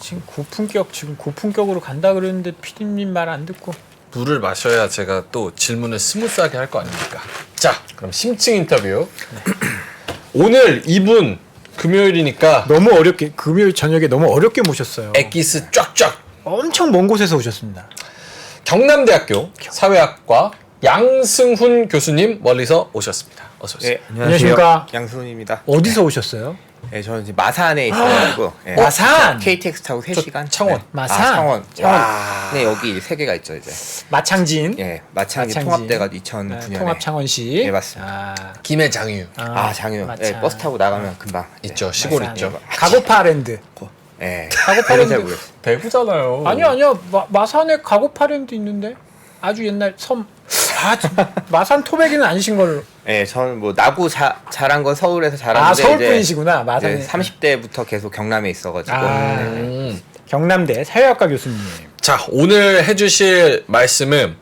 지금 고품격으로 간다 그러는데 피디님 말 안 듣고. 물을 마셔야 제가 또 질문을 스무스하게 할 거 아닙니까? 자, 그럼 심층 인터뷰. 오늘 이분 금요일이니까 너무 어렵게 금요일 저녁에 너무 어렵게 모셨어요. 엑기스 쫙쫙. 엄청 먼 곳에서 오셨습니다. 경남대학교 사회학과 양승훈 교수님 멀리서 오셨습니다. 어서 오세요. 네, 안녕하십니까. 양승훈입니다. 어디서 오셨어요? 네, 저는 지금 마산에 있어가지고 네, 마산! KTX 타고 3시간. 창원. 네. 마산? 창원. 와. 네, 여기 세 개가 있죠 이제. 마창진. 예, 마창이 통합돼가지고 2009년에. 통합창원시. 네, 맞습니다. 김해 장유 장유. 마창. 네, 버스 타고 나가면 금방. 있죠. 시골 마산. 있죠. 가고파랜드. 네. 가고파랜드. 잘 모르겠어요. 대구잖아요. 아니요. 마산에 가고파랜드 있는데 아주 옛날 섬. 마산 토백이는 아니신 걸로. 네, 저는 뭐 나고 자란 건 서울에서 자랐는데 서울 분이시구나. 마산에. 30대부터 계속 경남에 있어가지고. 경남대 사회학과 교수님. 자, 오늘 해주실 말씀은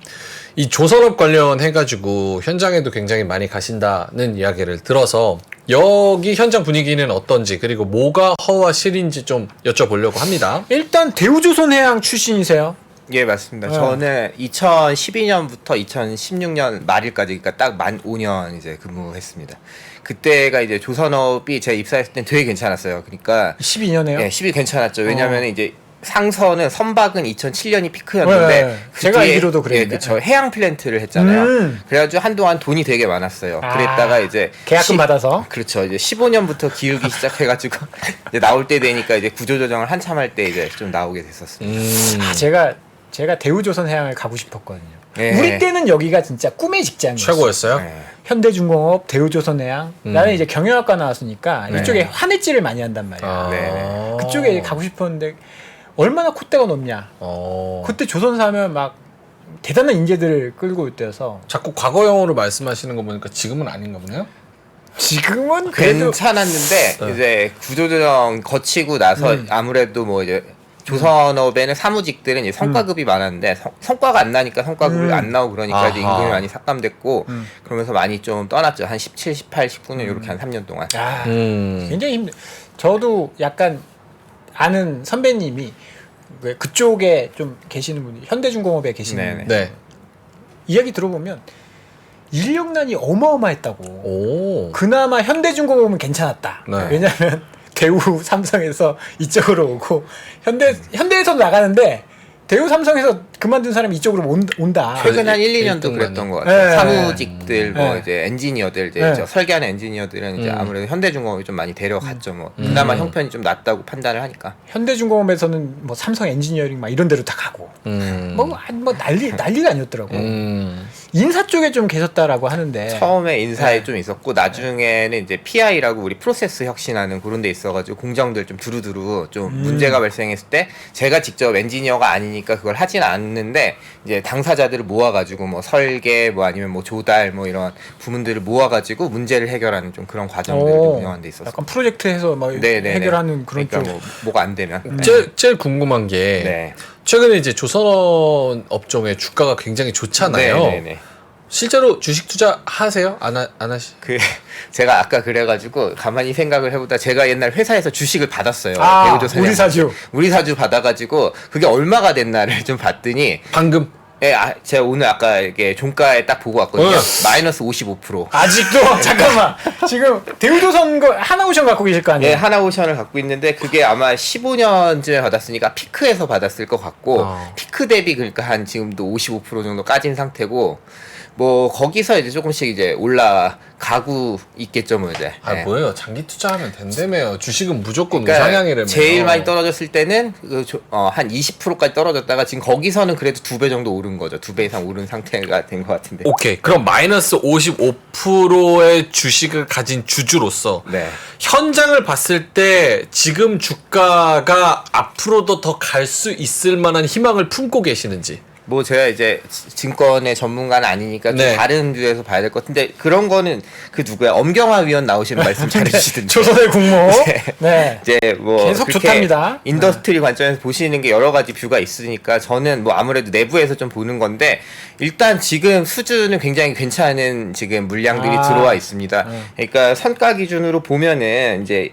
이 조선업 관련해가지고 현장에도 굉장히 많이 가신다는 이야기를 들어서 여기 현장 분위기는 어떤지 그리고 뭐가 허와 실인지 좀 여쭤보려고 합니다. 일단 대우조선해양 출신이세요? 예, 맞습니다. 저는 2012년부터 2016년 말일까지, 그러니까 딱 만 5년 이제 근무했습니다. 그때가 이제 조선업이 제가 입사했을 땐 되게 괜찮았어요. 그러니까 12년에요? 예, 10이 괜찮았죠. 왜냐하면 이제 선박은 2007년이 피크였는데 네. 제가 알기로도 그랬는데. 예, 그렇죠. 해양 플랜트를 했잖아요. 그래가지고 한동안 돈이 되게 많았어요. 그랬다가 이제 계약금 받아서. 그렇죠. 이제 15년부터 기울기 시작해가지고 이제 나올 때 되니까 이제 구조조정을 한참 할 때 이제 좀 나오게 됐었습니다. 제가 대우조선해양을 가고 싶었거든요. 예. 우리 때는 여기가 진짜 꿈의 직장이었어요. 최고였어요? 네. 현대중공업, 대우조선해양. 나는 이제 경영학과 나왔으니까 이쪽에 환해질을 많이 한단 말이야. 네. 그쪽에 가고 싶었는데 얼마나 콧대가 높냐. 그때 조선사 하면 막 대단한 인재들을 끌고 있대서 자꾸 과거형으로 말씀하시는 거 보니까 지금은 아닌가 보네요. 지금은 그래도 괜찮았는데 이제 구조조정 거치고 나서 아무래도 뭐 이제 조선업에는 사무직들은 이제 성과급이 많았는데 성과가 안 나니까 성과급이 안 나오고 그러니까 이제 아하. 임금이 많이 삭감됐고 그러면서 많이 좀 떠났죠. 한 17, 18, 19년 이렇게 한 3년 동안. 굉장히 힘들. 저도 약간 아는 선배님이 그쪽에 좀 계시는 분이 현대중공업에 계시는 네네. 네. 이야기 들어보면 인력난이 어마어마했다고. 오. 그나마 현대중공업은 괜찮았다. 네. 왜냐하면 대우 삼성에서 이쪽으로 오고 현대에서도 나가는데 대우 삼성에서 그만둔 사람이 이쪽으로 온다. 최근 한 1, 2년도 일등만이. 그랬던 것 같아요. 네. 사무직들 뭐 네. 이제 엔지니어들 이제 네. 저 설계하는 엔지니어들은 이제 아무래도 현대중공업이 좀 많이 데려갔죠. 뭐 그나마 형편이 좀 낫다고 판단을 하니까. 현대중공업에서는 뭐 삼성 엔지니어링 막 이런 데로 다 가고 뭐 난리가 아니었더라고. 인사 쪽에 좀 계셨다라고 하는데 처음에 인사에 네. 좀 있었고 나중에는 이제 PI라고 우리 프로세스 혁신하는 그런 데 있어가지고 공정들 좀 두루두루 좀 문제가 발생했을 때 제가 직접 엔지니어가 아니니까 그걸 하진 않는데 이제 당사자들을 모아가지고 뭐 설계 뭐 아니면 뭐 조달 뭐 이런 부문들을 모아가지고 문제를 해결하는 좀 그런 과정들을 좀 운영하는 데 있었어요. 약간 프로젝트해서 막 네네네. 해결하는 그런 그러니까 쪽. 뭐가 안 되면 제일 궁금한 게 네. 최근에 이제 조선 업종의 주가가 굉장히 좋잖아요. 네네네. 실제로 주식 투자 하세요? 안 하시? 제가 아까 그래가지고 가만히 생각을 해보다 제가 옛날 회사에서 주식을 받았어요. 대우조선해양. 우리 사주 받아가지고 그게 얼마가 됐나를 좀 봤더니 방금. 예, 제가 오늘 아까 이게 종가에 딱 보고 왔거든요. 마이너스 55%. 아직도 잠깐만 지금 대우조선 거 하나오션 갖고 계실 거 아니에요? 예, 하나오션을 갖고 있는데 그게 아마 15년쯤에 받았으니까 피크에서 받았을 것 같고 피크 대비 그러니까 한 지금도 55% 정도 까진 상태고 뭐 거기서 이제 조금씩 이제 올라가고 있겠죠 뭐 이제. 예. 뭐예요? 장기 투자하면 된다며요. 주식은 무조건 그러니까 우상향이라며. 제일 많이 떨어졌을 때는 한 20%까지 떨어졌다가 지금 거기서는 그래도 2배 정도 오른 거죠. 2배 이상 오른 상태가 된 것 같은데. 오케이. 그럼 마이너스 55%의 주식을 가진 주주로서 네. 현장을 봤을 때 지금 주가가 앞으로도 더 갈 수 있을 만한 희망을 품고 계시는지. 뭐 제가 이제 증권의 전문가는 아니니까 좀 네. 다른 뷰에서 봐야 될 것 같은데 그런 거는 그 누구야 엄경화 위원 나오시는 말씀 잘해주시던데. 조선의 국모. 네. 이제 뭐 계속 그렇게 좋답니다. 인더스트리 관점에서 보시는 게 여러 가지 뷰가 있으니까 저는 뭐 아무래도 내부에서 좀 보는 건데 일단 지금 수준은 굉장히 괜찮은 지금 물량들이 들어와 있습니다. 그러니까 선가 기준으로 보면은 이제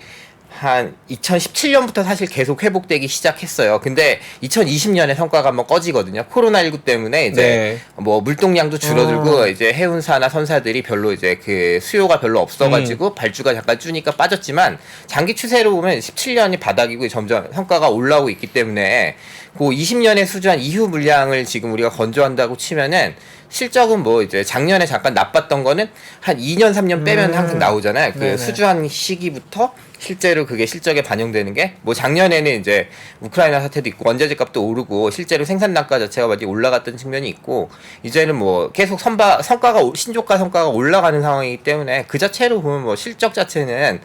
한 2017년부터 사실 계속 회복되기 시작했어요. 근데 2020년에 성과가 한번 꺼지거든요. 코로나19 때문에 이제 네. 뭐 물동량도 줄어들고 이제 해운사나 선사들이 별로 이제 그 수요가 별로 없어가지고 발주가 잠깐 주니까 빠졌지만 장기 추세로 보면 17년이 바닥이고 점점 성과가 올라오고 있기 때문에 그 20년에 수주한 이후 물량을 지금 우리가 건조한다고 치면은 실적은 뭐 이제 작년에 잠깐 나빴던 거는 한 2년 3년 빼면 항상 나오잖아요. 그 네네. 수주한 시기부터 실제로 그게 실적에 반영되는 게 뭐 작년에는 이제 우크라이나 사태도 있고 원자재 값도 오르고 실제로 생산 단가 자체가 많이 올라갔던 측면이 있고 이제는 뭐 계속 성과가 신조가 성과가 올라가는 상황이기 때문에 그 자체로 보면 뭐 실적 자체는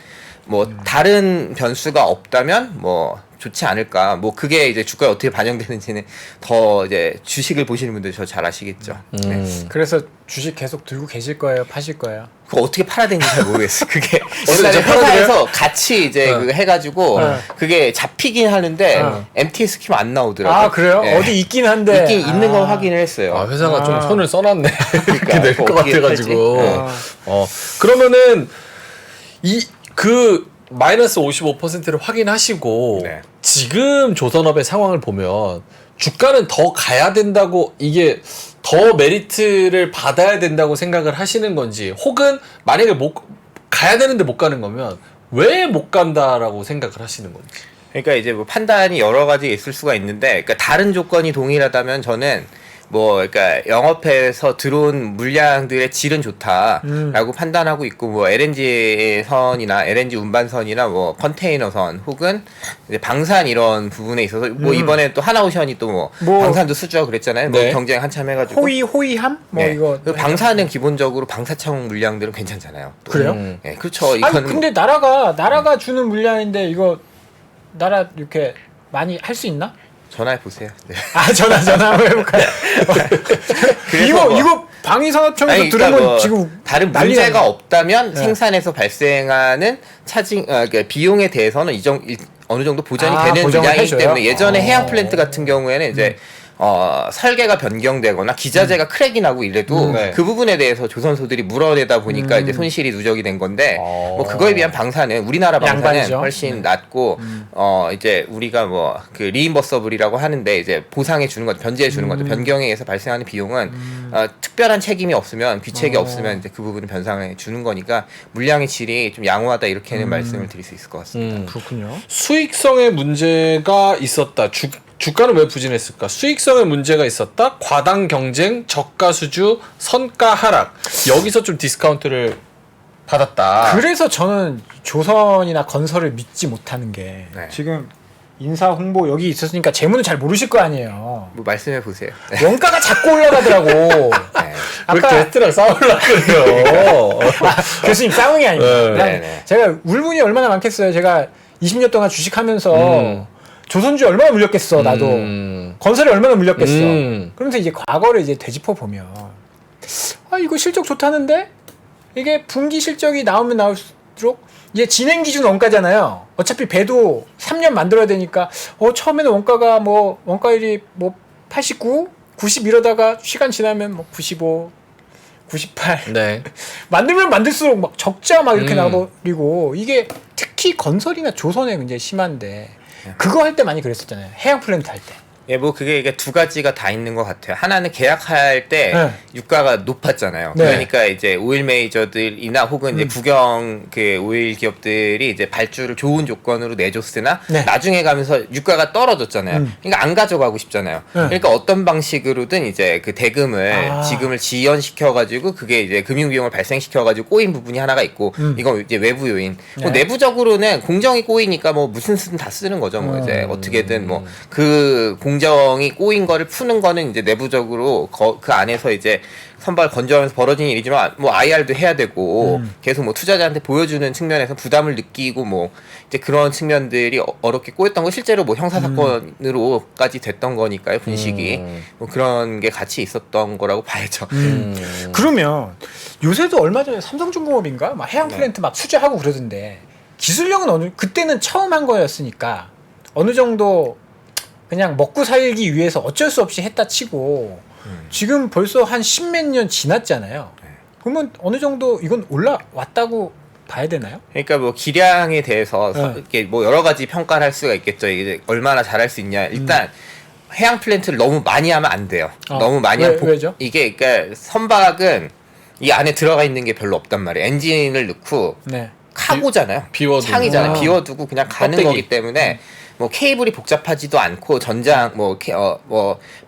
뭐 다른 변수가 없다면 뭐 좋지 않을까. 뭐 그게 이제 주가에 어떻게 반영되는지는 더 이제 주식을 보시는 분들이 저 잘 아시겠죠. 네. 그래서 주식 계속 들고 계실 거예요? 파실 거예요? 그거 어떻게 팔아야 되는지 잘 모르겠어요. 그게 어디 옛날에 이제 팔아드려요? 회사에서 같이 이제 그거 해가지고 그게 잡히긴 하는데 MTS 키면 안 나오더라고요. 아 그래요? 네. 어디 있긴 한데 있긴 있는 걸 확인을 했어요. 아, 회사가 좀 손을 써놨네. 이렇게 될 것 그거 어떻게 같아가지고. 팔지? 그러면은, 마이너스 55%를 확인하시고, 네. 지금 조선업의 상황을 보면, 주가는 더 가야 된다고, 이게 더 메리트를 받아야 된다고 생각을 하시는 건지, 혹은 만약에 가야 되는데 못 가는 거면, 왜 못 간다라고 생각을 하시는 건지. 그러니까 이제 뭐 판단이 여러 가지 있을 수가 있는데, 그러니까 다른 조건이 동일하다면 저는 뭐 그러니까 영업해서 들어온 물량들의 질은 좋다라고 판단하고 있고 뭐 LNG 선이나 LNG 운반선이나 뭐 컨테이너선 혹은 이제 방산 이런 부분에 있어서 뭐 이번에 또 하나오션이 또 뭐 방산도 수주하고 그랬잖아요. 뭐 네. 경쟁 한참 해가지고 호위함? 뭐 네. 이거 그 방사는 기본적으로 방사청 물량들은 괜찮잖아요. 또. 그래요? 네, 그렇죠. 아니 이건 근데 나라가 주는 물량인데 이거 나라 이렇게 많이 할 수 있나? 전화해 보세요. 네. 아 전화 한번 해볼까요? 그래서 뭐- 이거 방위산업청에서 아니, 들으면 그러니까 뭐 지금 다른 난리 문제가 나네. 없다면 네. 생산에서 발생하는 그러니까 비용에 대해서는 어느 정도 보전이 아, 되는 보정을 물량이기 해줘요? 때문에 예전에 해양 플랜트 같은 경우에는 이제 설계가 변경되거나 기자재가 크랙이 나고 이래도 네. 그 부분에 대해서 조선소들이 물어내다 보니까 이제 손실이 누적이 된 건데 뭐 그거에 비한 방사는 우리나라 방사는 양반이죠. 훨씬 낮고 이제 우리가 뭐 그 리임버서블이라고 하는데 이제 보상해 주는 거죠. 변제해 주는 거죠. 변경에 의해서 발생하는 비용은 특별한 책임이 없으면 귀책이 없으면 이제 그 부분을 변상해 주는 거니까 물량의 질이 좀 양호하다 이렇게는 말씀을 드릴 수 있을 것 같습니다. 그렇군요. 수익성의 문제가 있었다. 주가는 왜 부진했을까? 수익성의 문제가 있었다. 과당 경쟁, 저가 수주, 선가 하락. 여기서 좀 디스카운트를 받았다. 그래서 저는 조선이나 건설을 믿지 못하는 게 네. 지금 인사 홍보 여기 있었으니까 재무는 잘 모르실 거 아니에요. 뭐 말씀해 보세요. 원가가 자꾸 올라가더라고. 네. 왜 아까 게스트랑 싸우려고 그래요? 교수님 싸움이 아니고 네. 그냥 네네. 제가 울분이 얼마나 많겠어요. 제가 20년 동안 주식하면서 조선주 얼마나 물렸겠어. 나도 건설이 얼마나 물렸겠어. 그러면서 이제 과거를 이제 되짚어 보면 이거 실적 좋다는데 이게 분기 실적이 나오면 나올수록 이제 진행 기준 원가잖아요. 어차피 배도 3년 만들어야 되니까 처음에는 원가가 뭐 원가율이 뭐 89, 90 이러다가 시간 지나면 뭐 95, 98 네. 만들면 만들수록 막 적자 막 이렇게 나버리고 이게 특히 건설이나 조선의 문제 심한데 그거 할 때 많이 그랬었잖아요. 해양 플랜트 할 때. 예, 뭐 그게 이게 두 가지가 다 있는 것 같아요. 하나는 계약할 때 네. 유가가 높았잖아요. 네. 그러니까 이제 오일 메이저들이나 혹은 이제 국영 그 오일 기업들이 이제 발주를 좋은 조건으로 내줬으나 네. 나중에 가면서 유가가 떨어졌잖아요. 그러니까 안 가져가고 싶잖아요. 그러니까 어떤 방식으로든 이제 그 대금을 지금을 지연시켜 가지고 그게 이제 금융 비용을 발생시켜 가지고 꼬인 부분이 하나가 있고 이건 이제 외부 요인. 뭐 내부적으로는 공정이 꼬이니까 뭐 무슨 수든 다 쓰는 거죠. 뭐 이제 어떻게든 뭐 그 공정이 꼬인 거를 푸는 거는 이제 내부적으로 그 안에서 이제 선발 건조하면서 벌어진 일이지만 뭐 IR도 해야 되고 계속 뭐 투자자한테 보여주는 측면에서 부담을 느끼고 뭐 이제 그런 측면들이 어렵게 꼬였던 거 실제로 뭐 형사 사건으로까지 됐던 거니까요. 분식이 뭐 그런 게 같이 있었던 거라고 봐야죠. 그러면 요새도 얼마 전에 삼성중공업인가 막 해양 플랜트 막 수주하고 그러던데 기술력은 그때는 처음 한 거였으니까 어느 정도 그냥 먹고 살기 위해서 어쩔 수 없이 했다 치고 지금 벌써 한 십몇 년 지났잖아요. 그러면 어느 정도 이건 올라왔다고 봐야 되나요? 그러니까 뭐 기량에 대해서 네. 이렇게 뭐 여러 가지 평가를 할 수가 있겠죠. 이게 얼마나 잘할 수 있냐. 일단 해양 플랜트를 너무 많이 하면 안 돼요. 너무 많이 하면 왜죠? 이게 그러니까 선박은 이 안에 들어가 있는 게 별로 없단 말이에요. 엔진을 넣고 네. 카고잖아요. 비워두고. 창이잖아요. 아. 비워두고 그냥 가는 껍데기. 거기 때문에 뭐 케이블이 복잡하지도 않고 전장 뭐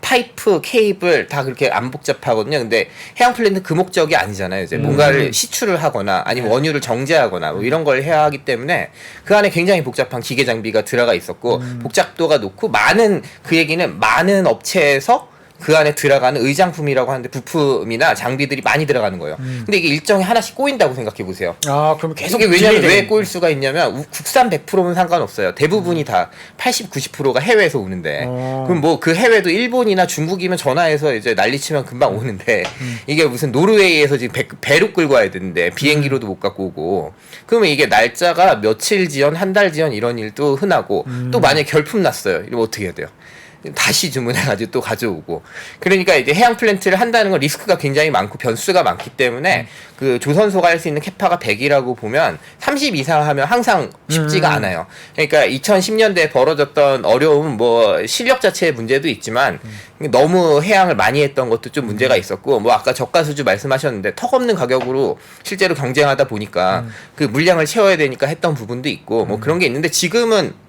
파이프 케이블 다 그렇게 안 복잡하거든요. 근데 해양 플랜트 그 목적이 아니잖아요. 이제 뭔가를 시추를 하거나 아니면 원유를 정제하거나 뭐 이런 걸 해야 하기 때문에 그 안에 굉장히 복잡한 기계 장비가 들어가 있었고 복잡도가 높고 많은 그 얘기는 많은 업체에서 그 안에 들어가는 의장품이라고 하는데 부품이나 장비들이 많이 들어가는 거예요. 근데 이게 일정이 하나씩 꼬인다고 생각해 보세요. 아, 그럼 계속 이게 왜냐면 딜레이 왜 되는 꼬일 수가 있냐면 국산 100%는 상관없어요. 대부분이 다 80, 90%가 해외에서 오는데 그럼 뭐 그 해외도 일본이나 중국이면 전화해서 이제 난리치면 금방 오는데 이게 무슨 노르웨이에서 지금 배로 끌고 와야 되는데 비행기로도 못 갖고 오고 그러면 이게 날짜가 며칠 지연, 한 달 지연 이런 일도 흔하고 또 만약에 결품 났어요. 이러면 어떻게 해야 돼요? 다시 주문해가지고 또 가져오고 그러니까 이제 해양 플랜트를 한다는 건 리스크가 굉장히 많고 변수가 많기 때문에 그 조선소가 할 수 있는 캐파가 100이라고 보면 30 이상 하면 항상 쉽지가 않아요. 그러니까 2010년대에 벌어졌던 어려움은 뭐 실력 자체의 문제도 있지만 너무 해양을 많이 했던 것도 좀 문제가 있었고 뭐 아까 저가수주 말씀하셨는데 턱없는 가격으로 실제로 경쟁하다 보니까 그 물량을 채워야 되니까 했던 부분도 있고 뭐 그런 게 있는데 지금은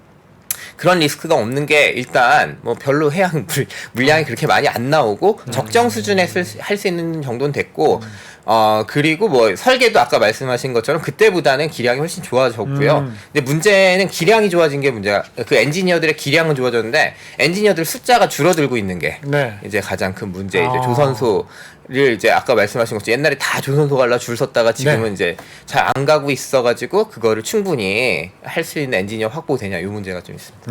그런 리스크가 없는 게 일단 뭐 별로 해양 물량이 그렇게 많이 안 나오고 적정 수준에 할 수 있는 정도는 됐고 그리고 뭐 설계도 아까 말씀하신 것처럼 그때보다는 기량이 훨씬 좋아졌고요. 근데 문제는 기량이 좋아진 게 문제가 그 엔지니어들의 기량은 좋아졌는데 엔지니어들 숫자가 줄어들고 있는 게 네. 이제 가장 큰 문제. 이제 조선소를 이제 아까 말씀하신 것처럼 옛날에 다 조선소 갈라 줄 섰다가 지금은 네. 이제 잘 안 가고 있어가지고 그거를 충분히 할 수 있는 엔지니어 확보되냐 이 문제가 좀 있습니다.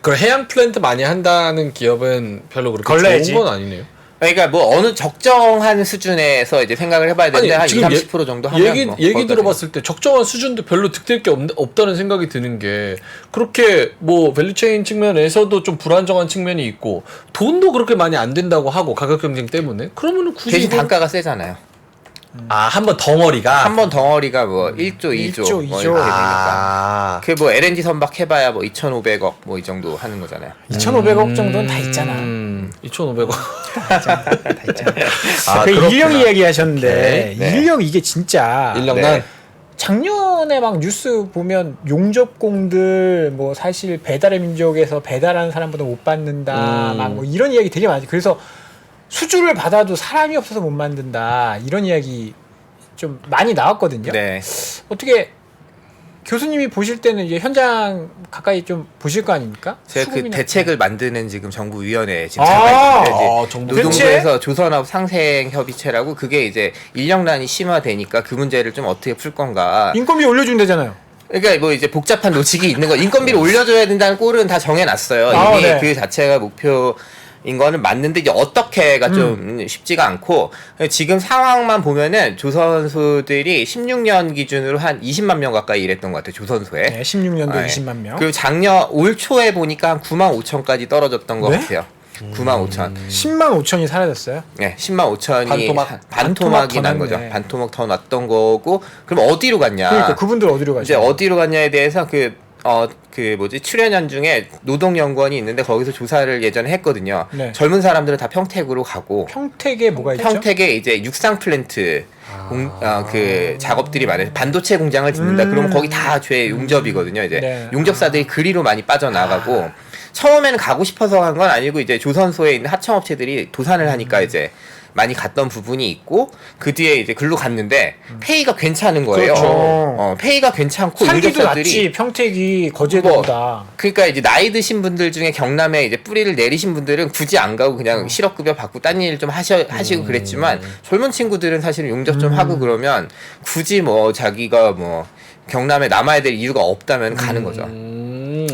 그 해양 플랜트 많이 한다는 기업은 별로 그렇게 걸러야지. 좋은 건 아니네요. 그러니까 뭐 어느 적정한 수준에서 이제 생각을 해봐야 되는데 한 20, 30% 정도 하면 얘기 뭐 얘기 거기까지. 들어봤을 때 적정한 수준도 별로 득될 게 없다는 생각이 드는 게 그렇게 뭐 밸류체인 측면에서도 좀 불안정한 측면이 있고 돈도 그렇게 많이 안 된다고 하고 가격 경쟁 때문에 그러면은 굳이 대신 이건- 단가가 세잖아요. 한 번 덩어리가 한 번 덩어리가 뭐 1조, 2조, 1조, 뭐 2조. 이렇게 되니까. 아. 그 뭐 LNG 선박 해봐야 뭐 2,500억 뭐 이 정도 하는 거잖아요. 2,500억 정도는 다 있잖아. 2,500원. 다 있잖아. 아, 그 그렇구나. 인력 이야기 하셨는데 오케이. 네. 인력 이게 진짜 인력난 작년에 막 뉴스 보면 용접공들 뭐 사실 배달의 민족에서 배달하는 사람보다 못 받는다 막 뭐 이런 이야기 되게 많지. 그래서 수주를 받아도 사람이 없어서 못 만든다 이런 이야기 좀 많이 나왔거든요. 네. 어떻게 교수님이 보실 때는 이제 현장 가까이 좀 보실 거 아닙니까? 제가 그 수급이나 대책을 만드는 지금 정부위원회에 지금 아, 들어가 있는데 아, 이제 정부 노동부에서 조선업 상생협의체라고 그게 이제 인력난이 심화되니까 그 문제를 좀 어떻게 풀 건가. 인건비 올려준다잖아요. 그러니까 뭐 이제 복잡한 노직이 있는 거 인건비를 올려줘야 된다는 꼴은 다 정해놨어요. 아, 이미 네. 그 자체가 목표인 거는 맞는데 이제 어떻게가 좀 쉽지가 않고 지금 상황만 보면은 조선소들이 16년 기준으로 한 20만 명 가까이 일했던 것 같아요. 조선소에. 네, 16년도 네. 20만 명. 그리고 작년 올 초에 보니까 한 9만 5천까지 떨어졌던 것 네? 같아요. 9만 5천. 10만 5천이 사라졌어요. 네, 10만 5천이 반토막 반토막이 난 더 거죠. 났네. 반토막 더 났던 거고. 그럼 어디로 갔냐? 그러니까 그분들 어디로 이제 가죠? 어디로 갔냐에 대해서 출연연 중에 노동연구원이 있는데 거기서 조사를 예전에 했거든요. 네. 젊은 사람들은 다 평택으로 가고 평택에 뭐가 있죠? 평택에 이제 육상 플랜트 그 작업들이 많아요. 반도체 공장을 짓는다. 그러면 거기 다 죄 용접이거든요. 이제 네. 용접사들이 그리로 많이 빠져나가고 처음에는 가고 싶어서 간 건 아니고 이제 조선소에 있는 하청업체들이 도산을 하니까 이제 많이 갔던 부분이 있고 그 뒤에 이제 글로 갔는데 페이가 괜찮은 거예요. 그렇죠. 페이가 괜찮고 살기도 용접사들이 낫지 평택이 거제도보다. 그러니까 이제 나이 드신 분들 중에 경남에 이제 뿌리를 내리신 분들은 굳이 안 가고 그냥 실업급여 받고 딴 일 좀 하시고 그랬지만 젊은 친구들은 사실 용접 좀 하고 그러면 굳이 뭐 자기가 뭐 경남에 남아야 될 이유가 없다면 가는 거죠.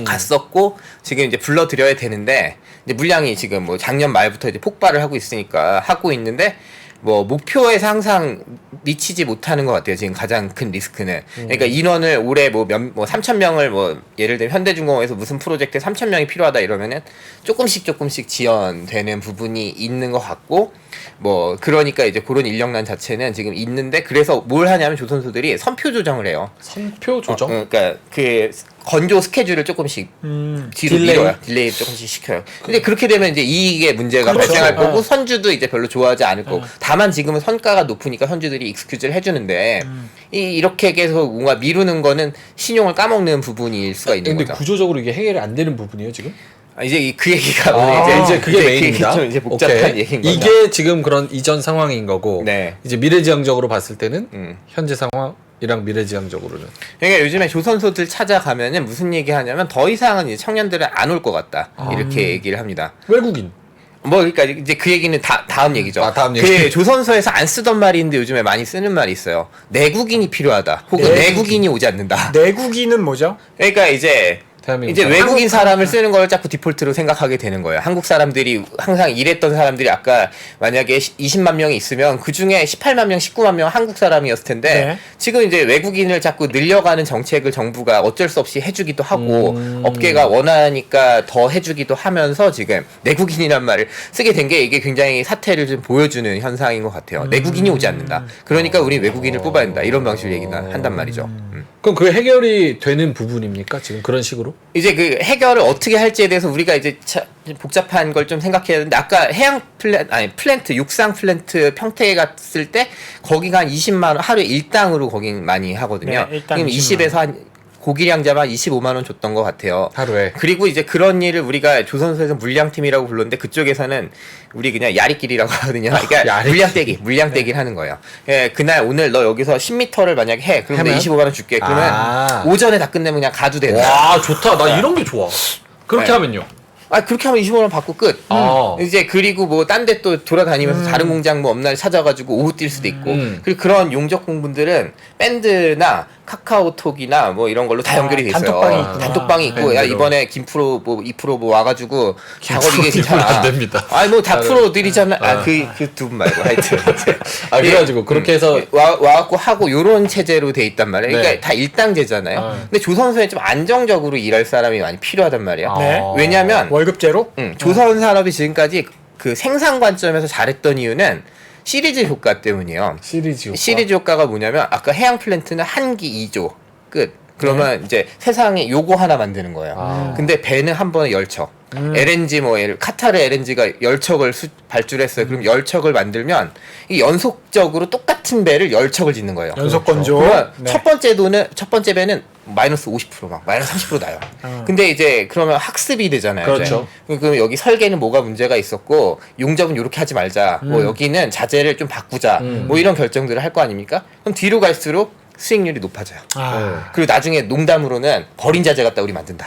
갔었고 지금 이제 불러드려야 되는데 이제 물량이 지금 뭐 작년 말부터 이제 폭발을 하고 있으니까 하고 있는데 뭐 목표에서 항상 미치지 못하는 것 같아요. 지금 가장 큰 리스크는. 그러니까 인원을 올해 뭐 3,000명을 뭐 예를 들면 현대중공업에서 무슨 프로젝트에 3,000명이 필요하다 이러면은 조금씩 지연되는 부분이 있는 것 같고, 뭐 그러니까 이제 그런 인력난 자체는 지금 있는데, 그래서 뭘 하냐면 조선소들이 선표 조정을 해요. 선표 조정? 그러니까 그 건조 스케줄을 조금씩 뒤로 딜레이? 밀어요. 딜레이 조금씩 시켜요. 근데 그렇게 되면 이제 이익에 문제가 그렇죠. 발생할 거고, 어. 선주도 이제 별로 좋아하지 않을 거고. 다만 지금은 선가가 높으니까 선주들이 익스큐즈를 해주는데, 이렇게 계속 뭔가 미루는 거는 신용을 까먹는 부분일 수가 있는 근데 거죠. 구조적으로 이게 해결이 안 되는 부분이에요 지금? 이제 그 얘기가 이제 그게 메인입니다. 좀 이제 복잡한 오케이. 얘기인 거죠. 이게 지금 그런 이전 상황인 거고, 네. 이제 미래지향적으로 봤을 때는 음. 현재 상황이랑 미래지향적으로는 그러니까 요즘에 조선소들 찾아가면은 무슨 얘기 하냐면, 더 이상은 이제 청년들은 안 올 것 같다. 이렇게 얘기를 합니다. 외국인. 뭐 그러니까 이제 그 얘기는 다음 얘기죠. 다음 얘기. 그 조선소에서 안 쓰던 말인데 요즘에 많이 쓰는 말이 있어요. 내국인이 필요하다. 혹은 내국인이 오지 않는다. 내국인은 뭐죠? 그러니까 이제 대한민국. 외국인 사람을 쓰는 걸 자꾸 디폴트로 생각하게 되는 거예요. 한국 사람들이 항상 일했던 사람들이 아까 만약에 20만 명이 있으면 그 중에 18만 명, 19만 명 한국 사람이었을 텐데, 네. 지금 이제 외국인을 자꾸 늘려가는 정책을 정부가 어쩔 수 없이 해주기도 하고, 업계가 원하니까 더 해주기도 하면서 지금 내국인이란 말을 쓰게 된 게, 이게 굉장히 사태를 좀 보여주는 현상인 것 같아요. 내국인이 오지 않는다. 그러니까 우리 외국인을 뽑아야 된다. 이런 방식으로 얘기는 한단 말이죠. 그럼 그게 해결이 되는 부분입니까? 지금 그런 식으로? 이제 그 해결을 어떻게 할지에 대해서 우리가 이제 복잡한 걸 좀 생각해야 되는데, 아까 플랜트, 육상 플랜트 평택에 갔을 때 거기가 한 20만 원 하루에 일당으로 거긴 많이 하거든요. 네, 일당 지금 20만 20에서 한 고기량자만 25만 원 줬던 것 같아요. 하루에. 그리고 이제 그런 일을 우리가 조선소에서 물량팀이라고 불렀는데, 그쪽에서는 우리 그냥 야리끼리라고 하거든요. 그러니까 야리끼리. 물량떼기를 하는 거예요. 예, 그날 오늘 너 여기서 10m를 만약에 해. 그러면 하면? 25만 원 줄게. 그러면 아. 오전에 다 끝내면 그냥 가도 된다. 와 좋다. 나 이런 게 좋아. 그렇게 네. 하면요. 그렇게 하면 25만 원 받고 끝. 이제 그리고 뭐 딴 데 또 돌아다니면서 다른 공장 뭐 없나 찾아가지고 오후 뛸 수도 있고. 그리고 그런 용접 공분들은 밴드나 카카오톡이나 뭐 이런 걸로 다 연결이 돼 있어요. 단톡방이 있구나. 단톡방이 있고, 야 밴드로. 이번에 김프로 뭐 2% 뭐 와가지고 작업 이게 김프로 괜찮아. 안 됩니다. 아니 뭐 다 프로들이잖아. 그 두 분 말고 하여튼. 그래가지고 그렇게 해서 와갖고 하고 요런 체제로 돼 있단 말이에요. 그러니까 네. 다 일당제잖아요. 근데 조선소에 좀 안정적으로 일할 사람이 많이 필요하단 말이에요. 네. 왜냐면 월급제로? 조선 산업이 지금까지 그 생산 관점에서 잘했던 이유는 시리즈 효과 때문이에요. 시리즈 효과가 뭐냐면, 아까 해양 플랜트는 한 기 2조 끝. 그러면 이제 세상에 요거 하나 만드는 거예요. 근데 배는 한 번에 10척. LNG 뭐 카타르 LNG가 10척을 발주했어요. 그럼 10척을 만들면 이 연속적으로 똑같은 배를 10척을 짓는 거예요. 연속 건조. 그러면 네. 첫 번째 배는 마이너스 50% 막 마이너스 30% 나요. 근데 이제 그러면 학습이 되잖아요. 그렇죠. 이제. 그럼 여기 설계는 뭐가 문제가 있었고, 용접은 이렇게 하지 말자. 뭐 여기는 자재를 좀 바꾸자. 뭐 이런 결정들을 할 거 아닙니까? 그럼 뒤로 갈수록 수익률이 높아져요. 그리고 나중에 농담으로는 버린 자재 갖다 우리 만든다.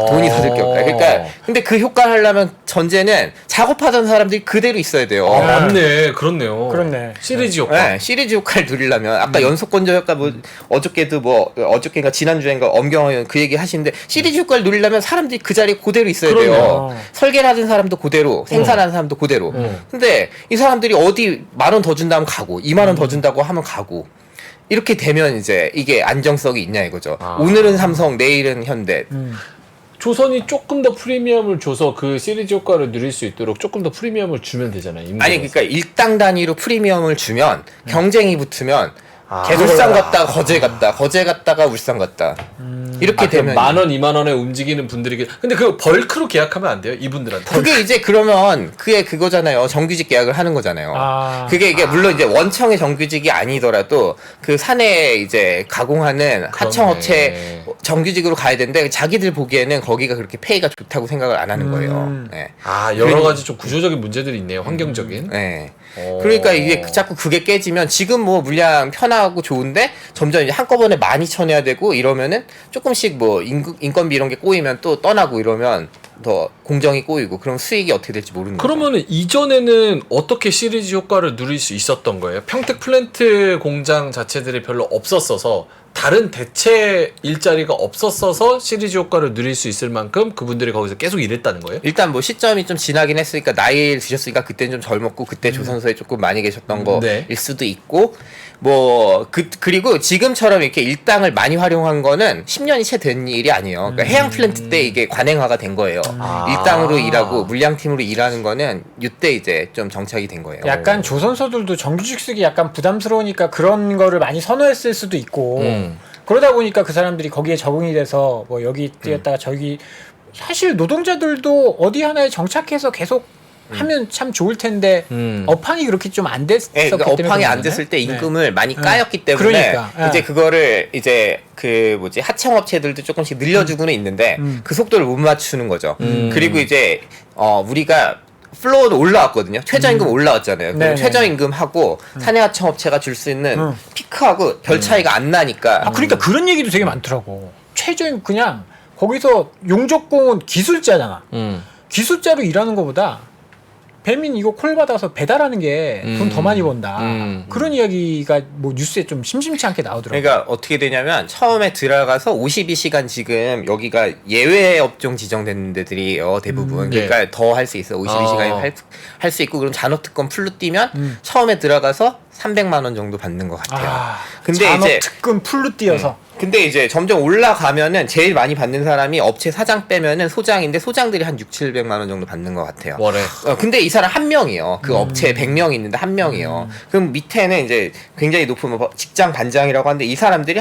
돈이 더 들 게 없다. 그러니까 근데 그 효과를 하려면 전제는 작업하던 사람들이 그대로 있어야 돼요. 맞네. 그렇네요. 그렇네. 시리즈 효과. 네, 시리즈 효과를 누리려면 아까 연속 건조 효과 뭐 어저께인가 지난주인가 엄경원 그 얘기 하시는데, 시리즈 효과를 누리려면 사람들이 그 자리에 그대로 있어야 돼요. 그럼요. 설계를 하던 사람도 그대로, 생산하는 사람도 그대로. 근데 이 사람들이 어디 10,000원 더 준다면 가고, 20,000원 더 준다고 하면 가고. 이렇게 되면 이제 이게 안정성이 있냐 이거죠. 오늘은 삼성, 내일은 현대. 조선이 조금 더 프리미엄을 줘서 그 시리즈 효과를 누릴 수 있도록 조금 더 프리미엄을 주면 되잖아요. 아니 그러니까 일당 단위로 프리미엄을 주면 경쟁이 붙으면 계속 울산 올라가. 갔다 거제 갔다, 거제 갔다가 울산 갔다. 이렇게 되면 10,000원, 20,000원에 움직이는 분들이 근데 그 벌크로 계약하면 안 돼요? 이분들한테. 그게 이제 그러면 그게 그거잖아요. 정규직 계약을 하는 거잖아요. 그게 이게 물론 이제 원청의 정규직이 아니더라도 그 산에 이제 가공하는 하청업체 정규직으로 가야 되는데, 자기들 보기에는 거기가 그렇게 페이가 좋다고 생각을 안 하는 거예요. 네. 여러 가지 좀 구조적인 문제들이 있네요. 환경적인. 네. 그러니까 이게 자꾸 그게 깨지면, 지금 뭐 물량 편하고 좋은데 점점 이제 한꺼번에 많이 쳐내야 되고 이러면은 조금씩 뭐 인건비 이런 게 꼬이면 또 떠나고 이러면 더 공정이 꼬이고, 그럼 수익이 어떻게 될지 모르는 거죠. 그러면은 이전에는 어떻게 시리즈 효과를 누릴 수 있었던 거예요? 평택 플랜트 공장 자체들이 별로 없었어서 다른 대체 일자리가 없었어서 시리즈 효과를 누릴 수 있을 만큼 그분들이 거기서 계속 일했다는 거예요? 일단 뭐 시점이 좀 지나긴 했으니까 나이를 드셨으니까 그때는 좀 젊었고 그때 조선소에 조금 많이 계셨던 거일 네. 수도 있고 뭐 그리고 지금처럼 이렇게 일당을 많이 활용한 거는 10년이 채 된 일이 아니에요. 그러니까 해양 플랜트 때 이게 관행화가 된 거예요. 일당으로 일하고 물량팀으로 일하는 거는 이때 이제 좀 정착이 된 거예요. 약간 조선소들도 정규직 쓰기 약간 부담스러우니까 그런 거를 많이 선호했을 수도 있고 그러다 보니까 그 사람들이 거기에 적응이 돼서 뭐 여기 뛰었다가 저기 사실 노동자들도 어디 하나에 정착해서 계속 하면 참 좋을 텐데 업황이 그렇게 좀 안 됐었기 네, 그러니까 때문에 업황이 그런 안 거네? 됐을 때 네. 임금을 많이 까였기 때문에 그러니까, 이제 그거를 이제 그 뭐지 하청업체들도 조금씩 늘려주고는 있는데 그 속도를 못 맞추는 거죠. 그리고 이제 우리가 플로어도 올라왔거든요. 최저임금 올라왔잖아요. 그럼 네네. 최저임금하고 사내하청업체가 줄 수 있는 피크하고 별 차이가 안 나니까 아 그러니까 그런 얘기도 되게 많더라고. 최저임 그냥 거기서 용접공은 기술자잖아. 기술자로 일하는 것보다 배민 이거 콜 받아서 배달하는 게 돈 더 많이 번다. 그런 이야기가 뭐 뉴스에 좀 심심치 않게 나오더라고요. 그러니까 어떻게 되냐면 처음에 들어가서 52시간 지금 여기가 예외 업종 지정된 데들이에요 대부분. 그러니까 더 할 수 있어. 52시간이 할 수 있고 그럼 잔업특권 풀로 뛰면 처음에 들어가서 300만 원 정도 받는 것 같아요. 근데 이제 잔업특근 풀로 뛰어서 근데 이제 점점 올라가면은 제일 많이 받는 사람이 업체 사장 빼면은 소장인데 소장들이 한 6, 700만 원 정도 받는 것 같아요. 월에. 근데 이 사람 한 명이요. 그 업체에 100명 있는데 한 명이요. 그럼 밑에는 이제 굉장히 높은 뭐 직장 반장이라고 하는데 이 사람들이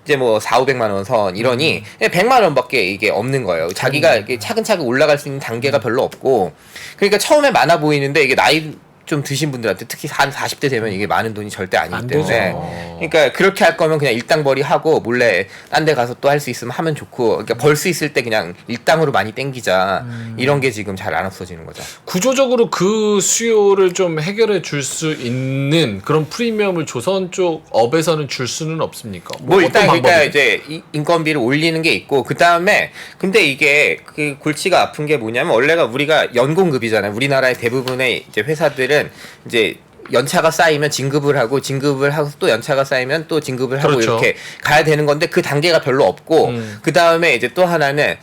이제 뭐 4, 500만 원 선 이러니 100만 원밖에 이게 없는 거예요. 자기가 이렇게 차근차근 올라갈 수 있는 단계가 별로 없고 그러니까 처음에 많아 보이는데 이게 나이 좀 드신 분들한테 특히 한 40대 되면 이게 많은 돈이 절대 아니기 때문에 그러니까 그렇게 할 거면 그냥 일당벌이 하고 몰래 딴 데 가서 또 할 수 있으면 하면 좋고 그러니까 벌 수 있을 때 그냥 일당으로 많이 땡기자 이런 게 지금 잘 안 없어지는 거죠. 구조적으로 그 수요를 좀 해결해 줄 수 있는 그런 프리미엄을 조선 쪽 업에서는 줄 수는 없습니까? 뭐 어떤 일단 그러니까 방법이죠? 이제 인건비를 올리는 게 있고 그 다음에 근데 이게 그 골치가 아픈 게 뭐냐면 원래가 우리가 연공급이잖아요. 우리나라의 대부분의 이제 회사들은 이제 연차가 쌓이면 진급을 하고 또 연차가 쌓이면 또 진급을 하고 그렇죠. 이렇게 가야 되는 건데 그 단계가 별로 없고 그 다음에 이제 또 하나는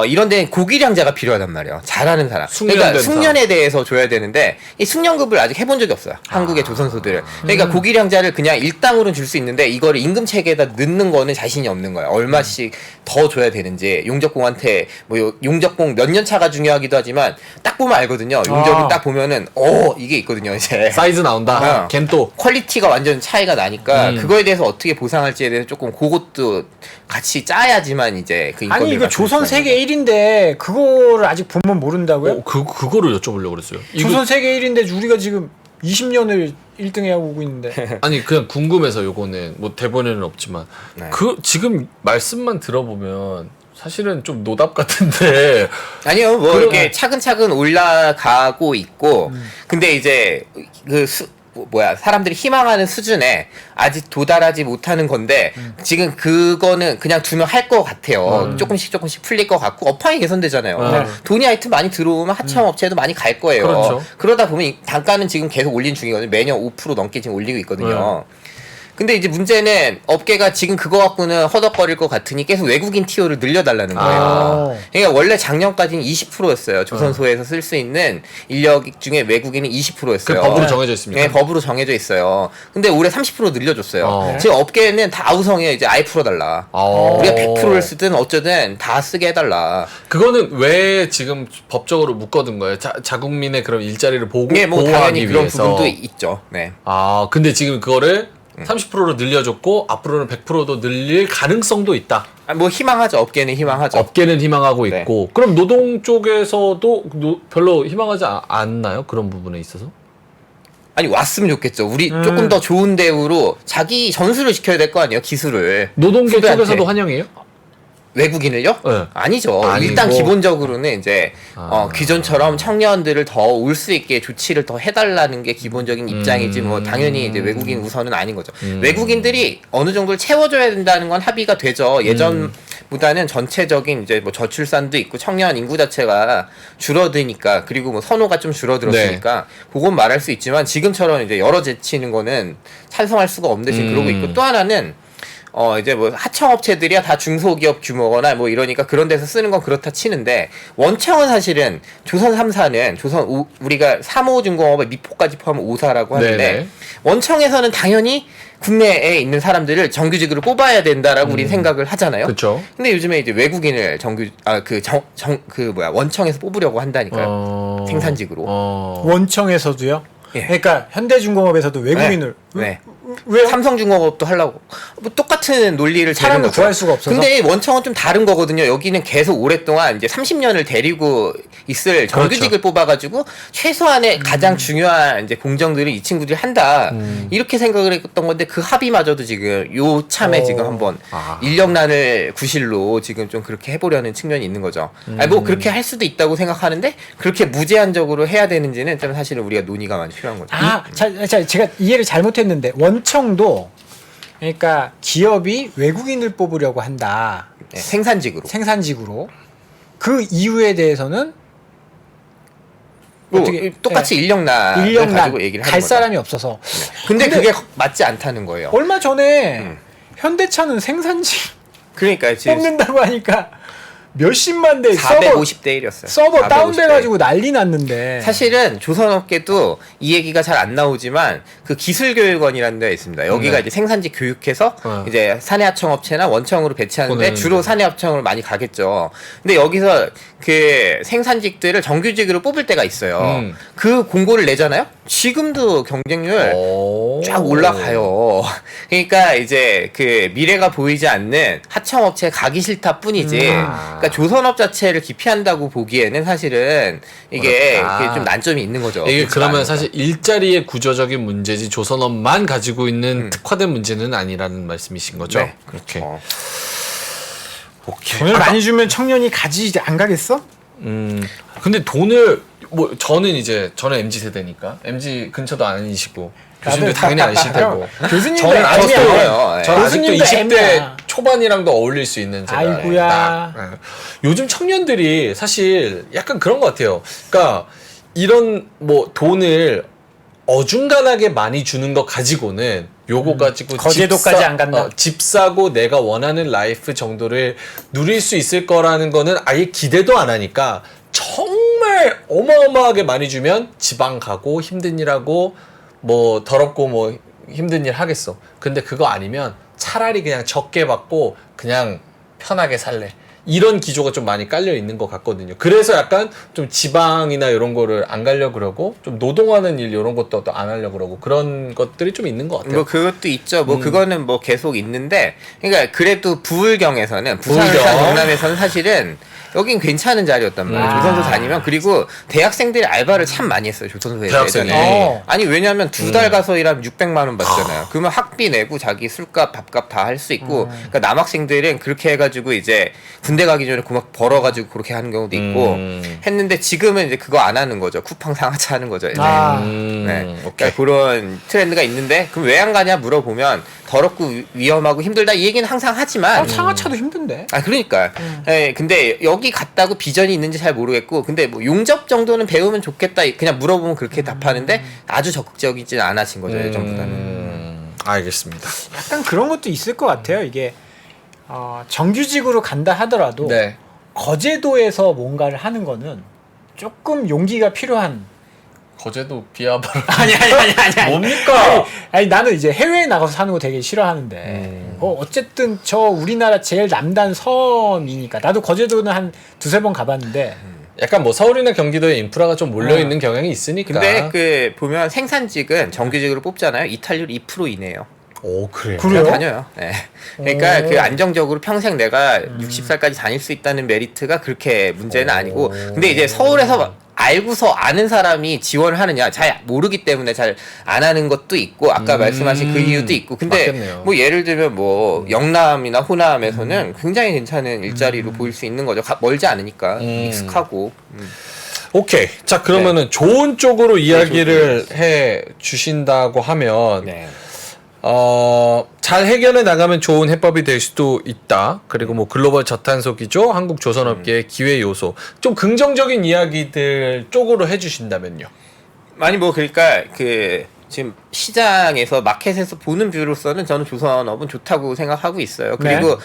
이런 데는 고기량자가 필요하단 말이에요. 잘하는 사람. 그러니까 숙련된 숙련에 대해서 줘야 되는데 이 숙련급을 아직 해본 적이 없어요. 한국의 조선소들은. 그러니까 고기량자를 그냥 일당으로는 줄 수 있는데 이거를 임금 체계에다 넣는 거는 자신이 없는 거예요. 얼마씩 더 줘야 되는지 용접공한테 뭐 용접공 몇 년 차가 중요하기도 하지만 딱 보면 알거든요. 용접을 딱 보면은 이게 있거든요. 이제 사이즈 나온다. 어. 걘또 퀄리티가 완전 차이가 나니까 그거에 대해서 어떻게 보상할지에 대해서 조금 그것도 같이 짜야지만 이제 그 아니 인건비가 이거 조선 맞출 수 있는 세계 1인데 그거를 아직 보면 모른다고요? 그거를 여쭤보려고 그랬어요. 조선 세계 1인데 우리가 지금 20년을 1등해 하고 오고 있는데 아니 그냥 궁금해서 요거는 뭐 대본에는 없지만 네. 그 지금 말씀만 들어보면 사실은 좀 노답 같은데 아니요, 뭐 이렇게 차근차근 올라가고 있고, 근데 이제 사람들이 희망하는 수준에 아직 도달하지 못하는 건데 지금 그거는 그냥 두면 할 것 같아요. 조금씩 풀릴 것 같고 업황이 개선되잖아요. 돈이 하여튼 많이 들어오면 하청업체도 많이 갈 거예요. 그렇죠. 그러다 보면 단가는 지금 계속 올린 중이거든요. 매년 5% 넘게 지금 올리고 있거든요. 근데 이제 문제는 업계가 지금 그거 갖고는 허덕거릴 것 같으니 계속 외국인 티오를 늘려달라는 거예요. 그러니까 원래 작년까지는 20%였어요. 조선소에서 쓸 수 있는 인력 중에 외국인은 20%였어요. 그 법으로 정해져 있습니까? 네, 법으로 정해져 있어요. 근데 올해 30% 늘려줬어요. 지금 업계는 다 우성해요. 이제 아예 풀어달라. 우리가 100%를 쓰든 어쩌든 다 쓰게 해달라. 그거는 왜 지금 법적으로 묶어둔 거예요? 자국민의 그런 일자리를 네, 뭐 당연히 보호하기 그런 위해서. 부분도 있죠. 네. 근데 지금 그거를 30%로 늘려줬고 앞으로는 100%도 늘릴 가능성도 있다. 뭐 희망하죠. 업계는 희망하죠. 업계는 희망하고 네. 있고 그럼 노동 쪽에서도 별로 희망하지 않나요? 그런 부분에 있어서? 아니 왔으면 좋겠죠. 우리 조금 더 좋은 대우로 자기 전수를 시켜야 될 거 아니에요. 기술을. 노동계 후배한테. 쪽에서도 환영해요? 외국인을요? 네. 아니죠. 아니고. 일단 기본적으로는 이제 기존처럼 청년들을 더 올 수 있게 조치를 더 해달라는 게 기본적인 입장이지 뭐 당연히 이제 외국인 우선은 아닌 거죠. 외국인들이 어느 정도를 채워줘야 된다는 건 합의가 되죠. 예전보다는 전체적인 이제 뭐 저출산도 있고 청년 인구 자체가 줄어드니까 그리고 뭐 선호가 좀 줄어들었으니까 그건 말할 수 있지만 지금처럼 이제 여러 제치는 거는 찬성할 수가 없는 듯이 그러고 있고 또 하나는 이제 뭐 하청업체들이야 다 중소기업 규모거나 뭐 이러니까 그런 데서 쓰는 건 그렇다 치는데 원청은 사실은 조선 3사는 우리가 3호중공업의 미포까지 포함한 5사라고 하는데 네네. 원청에서는 당연히 국내에 있는 사람들을 정규직으로 뽑아야 된다라고 우리는 생각을 하잖아요. 그렇죠. 근데 요즘에 이제 외국인을 원청에서 뽑으려고 한다니까요. 생산직으로. 원청에서도요? 예. 그러니까 현대중공업에서도 외국인을 네. 왜요? 삼성중공업도 하려고 뭐 똑같은 논리를 사람을 재는 거죠. 구할 수가 없어서? 근데 원청은 좀 다른 거거든요. 여기는 계속 오랫동안 이제 30년을 데리고 있을 정규직을 뽑아가지고 최소한의 가장 중요한 이제 공정들을 이 친구들이 한다. 이렇게 생각을 했던 건데 그 합의마저도 지금 요 참에 지금 한번 인력난을 구실로 지금 좀 그렇게 해보려는 측면이 있는 거죠. 아니 뭐 그렇게 할 수도 있다고 생각하는데 그렇게 무제한적으로 해야 되는지는 좀 사실은 우리가 논의가 많이 필요한 거죠. 자, 제가 이해를 잘못했는데 원청도 그러니까 기업이 외국인을 뽑으려고 한다. 네, 생산직으로. 그 이유에 대해서는 뭐 어떻게 똑같이 인력난을 가지고 얘기를 하는 갈 거죠. 사람이 없어서. 근데 그게 맞지 않다는 거예요. 얼마 전에 현대차는 생산직 그러니까 지금 뽑는다고 하니까 몇십만 대 450대 1이었어요. 서버 다운돼가지고 난리 났는데. 사실은 조선업계도 이 얘기가 잘 안 나오지만 그 기술교육원이라는 데가 있습니다. 여기가 네. 이제 생산직 교육해서 이제 사내하청업체나 원청으로 배치하는데 보내는 주로 사내하청을 많이 가겠죠. 근데 여기서 그 생산직들을 정규직으로 뽑을 때가 있어요. 그 공고를 내잖아요. 지금도 경쟁률 쫙 올라가요. 그러니까 이제 그 미래가 보이지 않는 하청업체 가기 싫다 뿐이지. 그러니까 조선업 자체를 기피한다고 보기에는 사실은 이게 좀 난점이 있는 거죠. 이게 그러면 사실 일자리의 구조적인 문제지 조선업만 가지고 있는 특화된 문제는 아니라는 말씀이신 거죠? 네, 그렇게. 오케이. 돈을 많이 주면 청년이 안 가겠어? 근데 돈을 뭐 저는 MZ 세대니까 MZ 근처도 아니시고 교수님도 당연히 아니실 테고 교수님도 저는 아직도 M이야. 저는 아직도 교수님도 20대 M이야. 초반이랑도 어울릴 수 있는 제가 아이고야. 딱, 요즘 청년들이 사실 약간 그런 것 같아요. 그러니까 이런 뭐 돈을 어중간하게 많이 주는 거 가지고는 요거 가지고 거제도까지 안 간다. 집 사고 내가 원하는 라이프 정도를 누릴 수 있을 거라는 거는 아예 기대도 안 하니까 정말 어마어마하게 많이 주면 지방 가고 힘든 일 하고 뭐 더럽고 뭐 힘든 일 하겠어. 근데 그거 아니면 차라리 그냥 적게 받고 그냥 편하게 살래. 이런 기조가 좀 많이 깔려 있는 것 같거든요. 그래서 약간 좀 지방이나 이런 거를 안 가려고 그러고 좀 노동하는 일 이런 것도 안 하려고 그러고 그런 것들이 좀 있는 것 같아요. 뭐 그것도 있죠. 뭐 그거는 뭐 계속 있는데, 그러니까 그래도 부울경에서는 부산 경남에서는 사실은 여긴 괜찮은 자리였단 말이에요. 조선소 다니면. 그리고 대학생들이 알바를 참 많이 했어요. 조선소에. 대학생이. 아니 왜냐면 2달 가서 일하면 600만 원 받잖아요. 그러면 학비 내고 자기 술값 밥값 다 할 수 있고. 그러니까 남학생들은 그렇게 해가지고 이제 군대 가기 전에 막 벌어가지고 그렇게 하는 경우도 있고 했는데 지금은 이제 그거 안 하는 거죠. 쿠팡 상하차 하는 거죠. 이제. 네. 그러니까 그런 트렌드가 있는데 그럼 왜 안 가냐 물어보면 더럽고 위험하고 힘들다 이 얘기는 항상 하지만 상하차도 힘든데. 그러니까. 예, 근데 여기 갔다고 비전이 있는지 잘 모르겠고 근데 뭐 용접 정도는 배우면 좋겠다 그냥 물어보면 그렇게 답하는데 아주 적극적이진 않아진 거죠. 예전보다는. 알겠습니다. 약간 그런 것도 있을 것 같아요. 이게 정규직으로 간다 하더라도 네. 거제도에서 뭔가를 하는 거는 조금 용기가 필요한. 거제도 비하바라. 아니. 뭡니까? 아니 나는 이제 해외에 나가서 사는 거 되게 싫어하는데 어쨌든 저 우리나라 제일 남단 섬이니까 나도 거제도는 한 두세 번 가봤는데 약간 뭐 서울이나 경기도에 인프라가 좀 몰려 있는 경향이 있으니까. 근데 그 보면 생산직은 정규직으로 뽑잖아요. 이탈률 2% 이내요. 오 그래요. 그래요? 다녀요. 네. 그러니까 그 안정적으로 평생 내가 60살까지 다닐 수 있다는 메리트가 그렇게 문제는 아니고 근데 이제 서울에서 알고서 아는 사람이 지원을 하느냐 잘 모르기 때문에 잘 안 하는 것도 있고 아까 말씀하신 그 이유도 있고 근데 맞겠네요. 뭐 예를 들면 뭐 영남이나 호남에서는 굉장히 괜찮은 일자리로 보일 수 있는 거죠. 멀지 않으니까 익숙하고 오케이. 자 그러면은 좋은 쪽으로 이야기를 해 주신다고 하면 네. 잘 해결해 나가면 좋은 해법이 될 수도 있다. 그리고 뭐 글로벌 저탄소 기조, 한국 조선업계의 기회 요소. 좀 긍정적인 이야기들 쪽으로 해주신다면요. 아니 뭐 그러니까 그 지금 시장에서 마켓에서 보는 뷰로서는 저는 조선업은 좋다고 생각하고 있어요. 그리고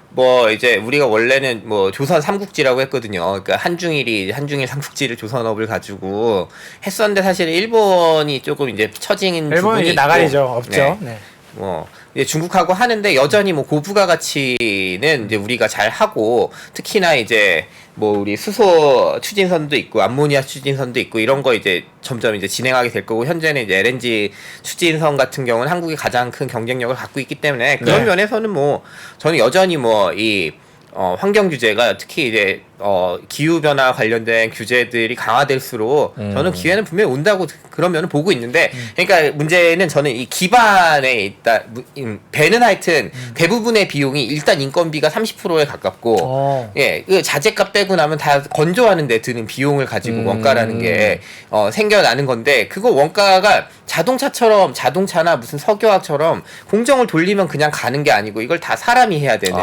뭐 이제 우리가 원래는 뭐 조선 삼국지라고 했거든요. 그러니까 한중일 삼국지를 조선업을 가지고 했었는데 사실 일본이 조금 이제 처진 일본은 부분이 이제 있고, 나가리죠. 없죠. 네. 뭐 이제 중국하고 하는데 여전히 뭐 고부가 가치는 이제 우리가 잘 하고 특히나 이제 뭐 우리 수소 추진선도 있고 암모니아 추진선도 있고 이런 거 이제 점점 이제 진행하게 될 거고 현재는 이제 LNG 추진선 같은 경우는 한국이 가장 큰 경쟁력을 갖고 있기 때문에 그런 네. 면에서는 뭐 저는 여전히 뭐 이 환경 규제가 특히 이제 기후 변화 관련된 규제들이 강화될수록 저는 기회는 분명히 온다고 그런 면을 보고 있는데 그러니까 문제는 저는 이 기반에 있다 배는 하여튼 대부분의 비용이 일단 인건비가 30%에 가깝고 예, 그 자재값 빼고 나면 다 건조하는 데 드는 비용을 가지고 원가라는 게 생겨나는 건데 그거 원가가 자동차나 무슨 석유화처럼 공정을 돌리면 그냥 가는 게 아니고 이걸 다 사람이 해야 되는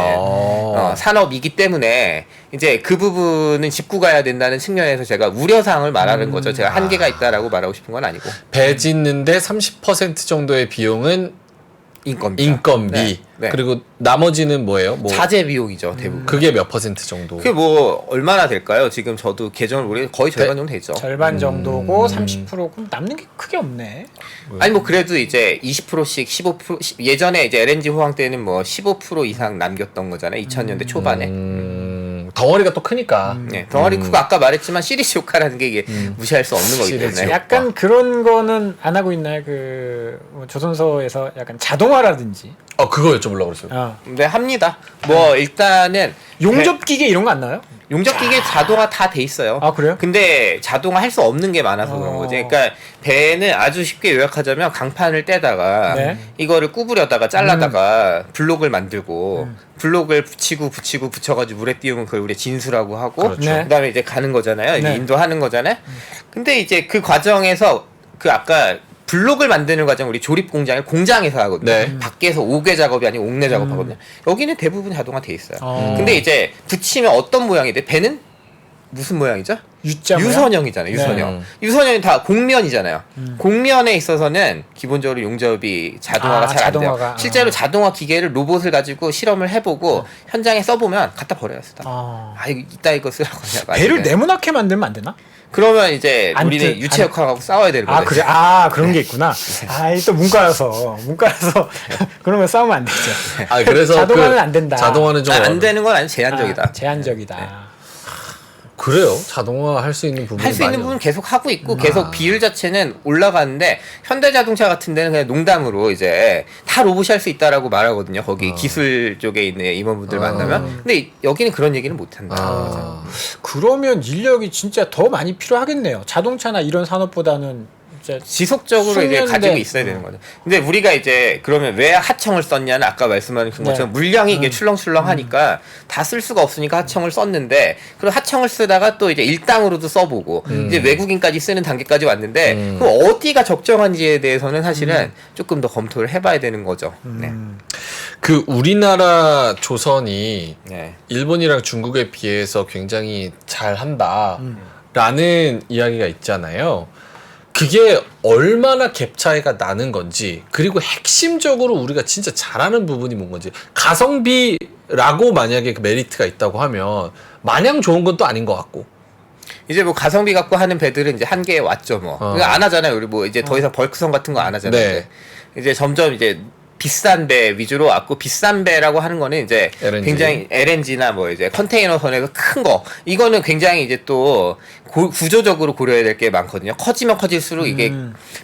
산업이기 때문에 이제 그 부분은 짚고 가야 된다는 측면에서 제가 우려사항을 말하는 거죠. 제가 한계가 있다라고 말하고 싶은 건 아니고. 배 짓는데 30% 정도의 비용은 인건비. 네. 그리고 나머지는 뭐예요? 뭐 자재 비용이죠, 대부분. 그게 몇 퍼센트 정도? 그게 뭐 얼마나 될까요? 지금 저도 계정을 모르겠는데 거의 절반 정도 되죠. 절반 정도고 30%고 남는 게 크게 없네. 아니 뭐 그래도 이제 20%씩 15% 예전에 이제 LNG 호황 때는 뭐 15% 이상 남겼던 거잖아요. 2000년대 초반에. 덩어리가 또 크니까. 네, 덩어리 크고 아까 말했지만 시리즈 효과라는 게 이게 무시할 수 없는 거기 시리즈 때문에. 약간 그런 거는 안 하고 있나요? 그뭐 조선소에서 약간 자동화라든지. 그거 여쭤보려고 그랬어요. 네, 합니다. 뭐 일단은 용접 기계 이런 거 안 나와요? 용접 기계 자동화 다 돼 있어요. 아, 그래요? 근데 자동화 할 수 없는 게 많아서 그런 거지. 그러니까 배는 아주 쉽게 요약하자면 강판을 떼다가 네. 이거를 구부려다가 잘라다가 블록을 만들고 블록을 붙여가지고 물에 띄우면 그걸 우리 진수라고 하고 그렇죠. 네. 그다음에 이제 가는 거잖아요. 이제 네. 인도하는 거잖아요. 근데 이제 그 과정에서 그 아까 블록을 만드는 과정 우리 조립 공장을 공장에서 하거든요. 네. 밖에서 옥외 작업이 아니고 옥내 작업하거든요. 여기는 대부분 자동화 돼 있어요. 어. 근데 이제 붙이면 어떤 모양이 돼? 배는 무슨 모양이죠? U자 모양? 유선형이잖아요. 유선형. 네. 유선형이 다 곡면이잖아요. 곡면에 있어서는 기본적으로 용접이 자동화가 잘 안 돼요. 자동화가. 실제로 자동화 기계를 로봇을 가지고 실험을 해보고 현장에 써보면 갖다 버려요. 쓰다. 이거 이따 이거 쓰라고 하냐고. 배를 나중에. 네모나게 만들면 안 되나? 그러면 이제 안 우리는 트- 유체역학하고 싸워야 되는 거예요. 아 그래? 그런 게 있구나. 또 문과라서 그러면 싸우면 안 되죠. 그래서 자동화는 안 된다. 자동화는 좀 안 되는 건 아니 제한적이다. 제한적이다. 그래요. 자동화 할 수 있는 부분이 할 수 있는 많이 부분 계속 하고 있고 계속 비율 자체는 올라가는데 현대자동차 같은 데는 그냥 농담으로 이제 다 로봇이 할 수 있다라고 말하거든요. 거기 기술 쪽에 있는 임원분들 만나면. 근데 여기는 그런 얘기는 못 한다. 그러면 인력이 진짜 더 많이 필요하겠네요. 자동차나 이런 산업보다는 진짜 지속적으로 이제 숙련된- 가지고 있어야 되는 거죠. 근데 우리가 이제 그러면 왜 하청을 썼냐는 아까 말씀하신 것처럼 물량이 이게 출렁출렁하니까 다 쓸 수가 없으니까 하청을 썼는데 그리고 하청을 쓰다가 또 이제 일당으로도 써보고 이제 외국인까지 쓰는 단계까지 왔는데 그럼 어디가 적정한지에 대해서는 사실은 조금 더 검토를 해봐야 되는 거죠. 네. 그 우리나라 조선이 네. 일본이랑 중국에 비해서 굉장히 잘한다라는 이야기가 있잖아요. 그게 얼마나 갭 차이가 나는 건지 그리고 핵심적으로 우리가 진짜 잘하는 부분이 뭔 건지 가성비라고 만약에 그 메리트가 있다고 하면 마냥 좋은 건 또 아닌 것 같고 이제 뭐 가성비 갖고 하는 배들은 이제 한계에 왔죠 뭐. 그러니까 안 하잖아요. 우리 뭐 이제 더 이상 벌크선 같은 거 안 하잖아요. 네. 이제 점점 이제 비싼 배 위주로 왔고 비싼 배라고 하는 거는 이제 LNG. 굉장히 LNG나 뭐 이제 컨테이너선에서 큰 거 이거는 굉장히 이제 또 구조적으로 고려해야 될 게 많거든요. 커지면 커질수록 이게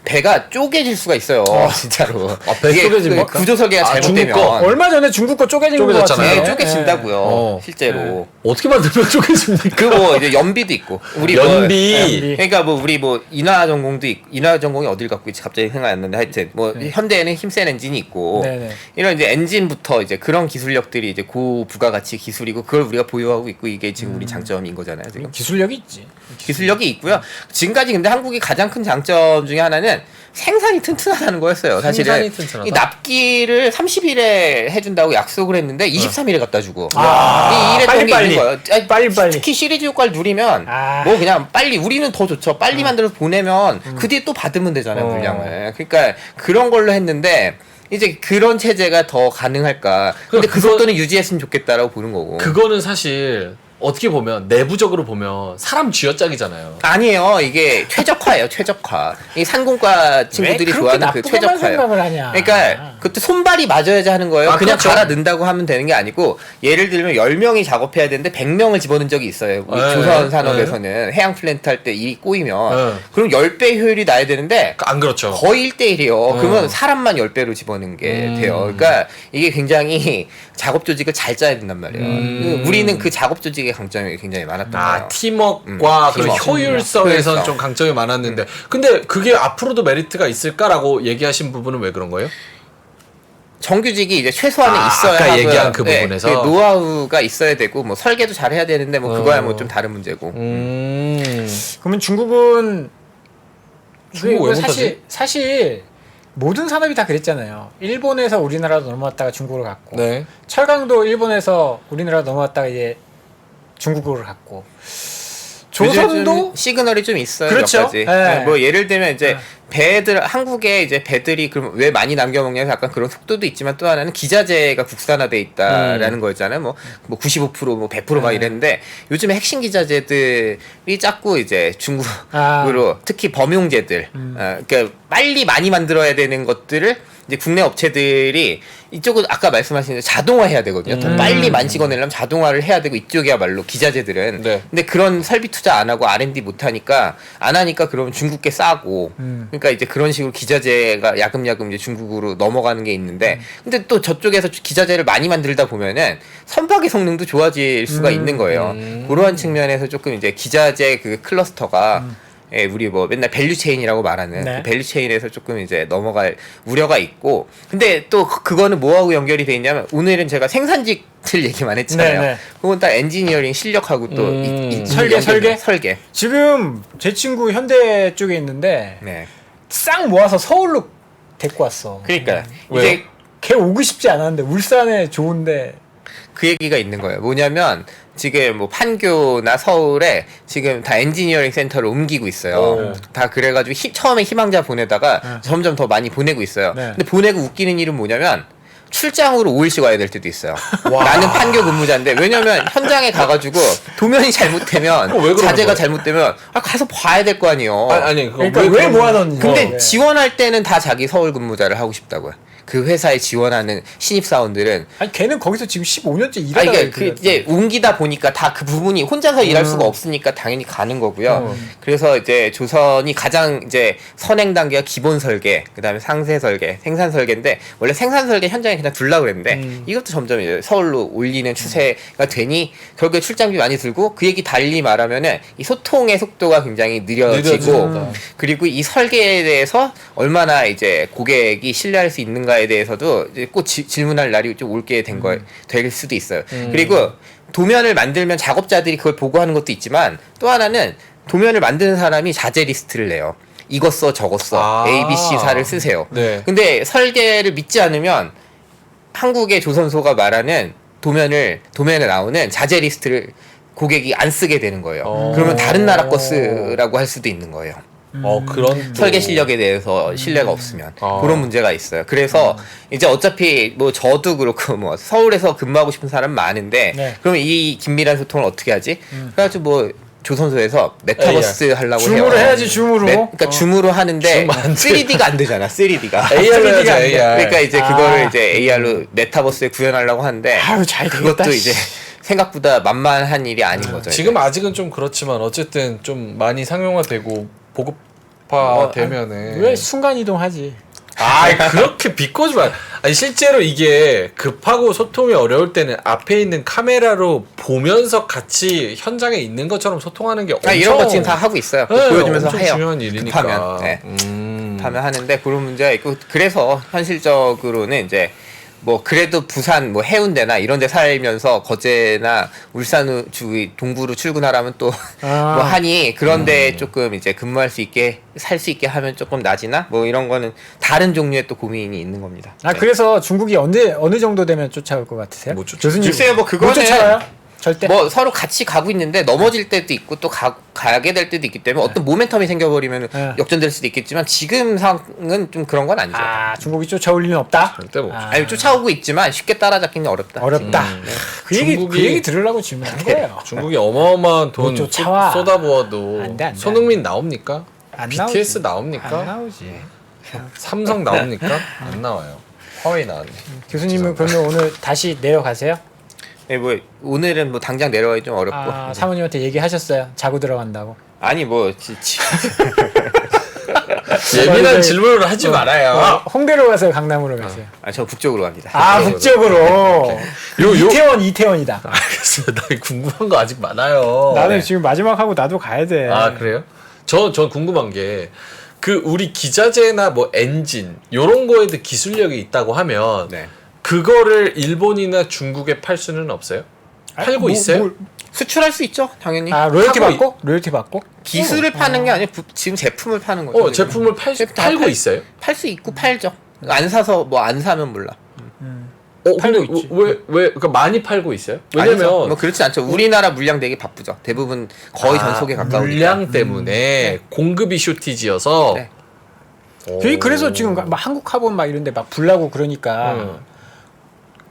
배가 쪼개질 수가 있어요. 진짜로. 배 이게 쪼개집니까? 그 구조설계가 잘못되면 중국 거. 얼마 전에 중국 거 쪼개진 거 쪼개졌잖아요. 같은데. 네, 쪼개진다고요. 실제로. 어떻게 만들면 쪼개집니까? 그리고 이제 연비도 있고 우리 연비. 연비. 그러니까 뭐 우리 뭐 인하 전공도 있고 인하 전공이 어딜 갖고 있지 갑자기 생각이 안 나는데 하여튼 뭐 현대에는 힘센 엔진이 있고 있고 네네. 이런 이제 엔진부터 이제 그런 기술력들이 이제 고부가가치 기술이고 그걸 우리가 보유하고 있고 이게 지금 우리 장점인 거잖아요. 지금 기술력이 있지. 기술력이 있고요. 지금까지 근데 한국이 가장 큰 장점 중에 하나는 생산이 튼튼하다는 거였어요. 사실은 생산이 튼튼하다? 이 납기를 30일에 해준다고 약속을 했는데 23일에 갖다 주고 아, 이랬던 게 빨리. 있는 거예요. 아니, 빨리. 특히 시리즈 효과를 누리면 아. 뭐 그냥 빨리 우리는 더 좋죠. 빨리 만들어서 보내면 그 뒤에 또 받으면 되잖아요. 물량을. 그러니까 그런 걸로 했는데 이제 그런 체제가 더 가능할까. 근데 그 그거- 속도는 유지했으면 좋겠다라고 보는 거고. 그거는 사실 어떻게 보면 내부적으로 보면 사람 쥐어짜기잖아요. 아니에요. 이게 최적화예요. 최적화. 이 산공과 친구들이 좋아하는 그 최적화예요. 생각을 하냐. 그러니까 그것도 손발이 맞아야지 하는 거예요. 아, 그냥 그렇죠. 갈아 넣는다고 하면 되는 게 아니고 예를 들면 10명이 작업해야 되는데 100명을 집어넣은 적이 있어요. 우리 네, 조선 산업에서는 해양 플랜트 할 때 일이 꼬이면 네. 그럼 10배 효율이 나야 되는데 안 그렇죠. 거의 1대1이에요. 그러면 사람만 10배로 집어넣는 게 돼요. 그러니까 이게 굉장히 작업 조직을 잘 짜야 된단 말이에요. 우리는 그 작업 조직의 강점이 굉장히 많았던 거예요. 팀워크과 그런 팀워크. 효율성에선 효율성. 좀 강점이 많았는데 근데 그게 앞으로도 메리트가 있을까라고 얘기하신 부분은 왜 그런 거예요? 정규직이 이제 최소한은 있어야 아까 하고요. 얘기한 그 부분에서? 그 노하우가 있어야 되고 뭐 설계도 잘 해야 되는데 뭐 그거야 뭐 좀 다른 문제고. 그러면 중국은 중국 왜 못하지? 사실 모든 산업이 다 그랬잖아요. 일본에서 우리나라로 넘어왔다가 중국으로 갔고 네. 철강도 일본에서 우리나라로 넘어왔다가 이제 중국으로 갔고 요즘 조선도 시그널이 좀 있어요. 그렇죠. 몇 가지. 네. 뭐 예를 들면 이제 네. 배들 한국에 이제 배들이 그럼 왜 많이 남겨먹냐 약간 그런 속도도 있지만 또 하나는 기자재가 국산화돼 있다라는 거였잖아요. 뭐 95%뭐 100%막 이랬는데 요즘에 핵심 기자재들이 자꾸 이제 중국으로 특히 범용재들 그러니까 빨리 많이 만들어야 되는 것들을 이제 국내 업체들이 이쪽은 아까 말씀하신 대로 자동화해야 되거든요. 더 빨리 만식어내려면 자동화를 해야 되고 이쪽이야말로 기자재들은. 네. 근데 그런 설비 투자 안 하고 R&D 못 하니까 안 하니까 그러면 중국계 싸고. 그러니까 이제 그런 식으로 기자재가 야금야금 이제 중국으로 넘어가는 게 있는데 근데 또 저쪽에서 기자재를 많이 만들다 보면은 선박의 성능도 좋아질 수가 있는 거예요. 그러한 측면에서 조금 이제 기자재 그 클러스터가 예, 우리 뭐 맨날 밸류체인이라고 말하는 네. 그 밸류체인에서 조금 이제 넘어갈 우려가 있고 근데 또 그거는 뭐하고 연결이 돼 있냐면 오늘은 제가 생산직들 얘기만 했잖아요. 네, 네. 그건 딱 엔지니어링 실력하고 또 설계. 지금 제 친구 현대 쪽에 있는데 네. 싹 모아서 서울로 데리고 왔어. 그러니까 왜요? 이제 걔 오고 싶지 않았는데 울산에 좋은데 그 얘기가 있는 거예요. 뭐냐면 지금 뭐 판교나 서울에 지금 다 엔지니어링 센터를 옮기고 있어요. 다 그래가지고 처음에 희망자 보내다가 점점 더 많이 보내고 있어요. 네. 근데 보내고 웃기는 일은 뭐냐면 출장으로 5일씩 와야 될 때도 있어요. 나는 판교 근무자인데 왜냐면 현장에 가가지고 도면이 잘못되면 왜 그러는 자재가 거예요? 잘못되면 가서 봐야 될 거 아니에요. 아니 그거 그러니까 왜 그런- 모아놨는지. 근데 네. 지원할 때는 다 자기 서울 근무자를 하고 싶다고요. 그 회사에 지원하는 신입사원들은 아니 걔는 거기서 지금 15년째 아니, 일하다가 그러니까 그 이제 옮기다 보니까 다 그 부분이 혼자서 일할 수가 없으니까 당연히 가는 거고요. 그래서 이제 조선이 가장 이제 선행 단계가 기본 설계, 그다음에 상세 설계, 생산 설계인데 원래 생산 설계 현장에 그냥 둘라 그랬는데 이것도 점점 이제 서울로 올리는 추세가 되니 결국에 출장비 많이 들고 그 얘기 달리 말하면은 이 소통의 속도가 굉장히 느려지고 그리고 이 설계에 대해서 얼마나 이제 고객이 신뢰할 수 있는가에 대해서도 이제 꼭 질문할 날이 좀 올게 된 거 될 수도 있어요. 그리고 도면을 만들면 작업자들이 그걸 보고하는 것도 있지만 또 하나는 도면을 만드는 사람이 자재 리스트를 내요. 이거 써 저거 써 A, B, C 사를 쓰세요. 네. 근데 설계를 믿지 않으면 한국의 조선소가 말하는 도면에 나오는 자재 리스트를 고객이 안 쓰게 되는 거예요. 그러면 다른 나라 거 쓰라고 할 수도 있는 거예요. 그런 설계 실력에 대해서 신뢰가 없으면 아. 그런 문제가 있어요. 그래서 이제 어차피 뭐 저도 그렇고 뭐 서울에서 근무하고 싶은 사람 많은데 네. 그러면 이 긴밀한 소통을 어떻게 하지? 그래가지고 뭐 조선소에서 메타버스 하려고 해요. 줌으로 해야지 줌으로. 그러니까 줌으로 하는데 줌 안 돼. 3D가 안 되잖아. 3D가. AR로 해야죠, 안 돼. AR. 그러니까 이제 그거를 이제 AR로 메타버스에 구현하려고 하는데 아유, 잘 되겠다, 그것도 씨. 이제 생각보다 만만한 일이 아닌 거죠. 지금 아직은 좀 그렇지만 어쨌든 좀 많이 상용화되고 보급화되면은 왜 순간 이동하지? 그렇게 비꼬지 마. 아니 실제로 이게 급하고 소통이 어려울 때는 앞에 있는 카메라로 보면서 같이 현장에 있는 것처럼 소통하는 게 엄청 이런 거 지금 다 하고 있어요. 네, 보여주면서 엄청 해요. 중요한 일이니까. 급하면. 네. 못하면 하는데 그런 문제가 있고 그래서 현실적으로는 이제 뭐 그래도 부산 뭐 해운대나 이런 데 살면서 거제나 울산 주위 동부로 출근하라면 또 뭐 하니 그런데 조금 이제 근무할 수 있게 살 수 있게 하면 조금 낮이나 뭐 이런 거는 다른 종류의 또 고민이 있는 겁니다. 아 그래서 중국이 어느 정도 되면 쫓아올 것 같으세요? 못 쫓아- 교수님 글쎄요, 뭐 그거는 못 쫓아와요? 절대. 뭐 서로 같이 가고 있는데 넘어질 때도 있고 또 가게 될 때도 있기 때문에 어떤 모멘텀이 생겨버리면 네. 역전될 수도 있겠지만 지금 상은 좀 그런 건 아니죠. 아 중국이 쫓아올 리는 없다. 절대 못. 아, 아니 쫓아오고 있지만 쉽게 따라잡기는 어렵다. 어렵다. 그 얘기 중국이- 그 얘기 들으려고 질문한 거예요. 중국이 어마어마한 돈 못 쫓아와. 쏟아부어도 안 돼, 안 돼, 손흥민 나옵니까? 안 BTS 나오지. 나옵니까? 안 나오지. 삼성 나옵니까? 안 나와요. 화웨이 나왔네. 교수님은 그러면 오늘 다시 내려가세요? 네, 뭐 오늘은 뭐 당장 내려가기 좀 어렵고. 아, 사모님한테 얘기하셨어요. 자고 들어간다고. 아니 뭐 예민한 이제- 질문을 하지 말아요. 홍대로 가세요. 강남으로 가세요. 저 북쪽으로 갑니다. 아 북쪽으로. 이태원이다. 알겠습니다. 나 궁금한 거 아직 많아요. 나는 지금 마지막 하고 나도 가야 돼. 아 그래요? 저 궁금한 게 그 우리 기자재나 뭐 엔진 요런 거에도 기술력이 있다고 하면 네. 그거를 일본이나 중국에 팔 수는 없어요? 팔고 뭐, 있어요? 수출할 수 있죠, 당연히. 아 로열티 하고 받고? 로열티 받고? 기술을 파는 게 아니라 지금 제품을 파는 거죠. 제품을 팔고 있어요? 팔 수 있고 팔죠. 안 사서 뭐 안 사면 몰라. 근데 팔고 있지. 왜 그러니까 많이 팔고 있어요? 아니죠. 왜냐면 뭐 그렇지 않죠. 우리나라 물량 되게 바쁘죠. 대부분 거의 전속에 가까우니까. 물량 때문에 공급이 쇼티지여서 네. 그래서 지금 막 한국 카본 막 이런데 막 불나고 그러니까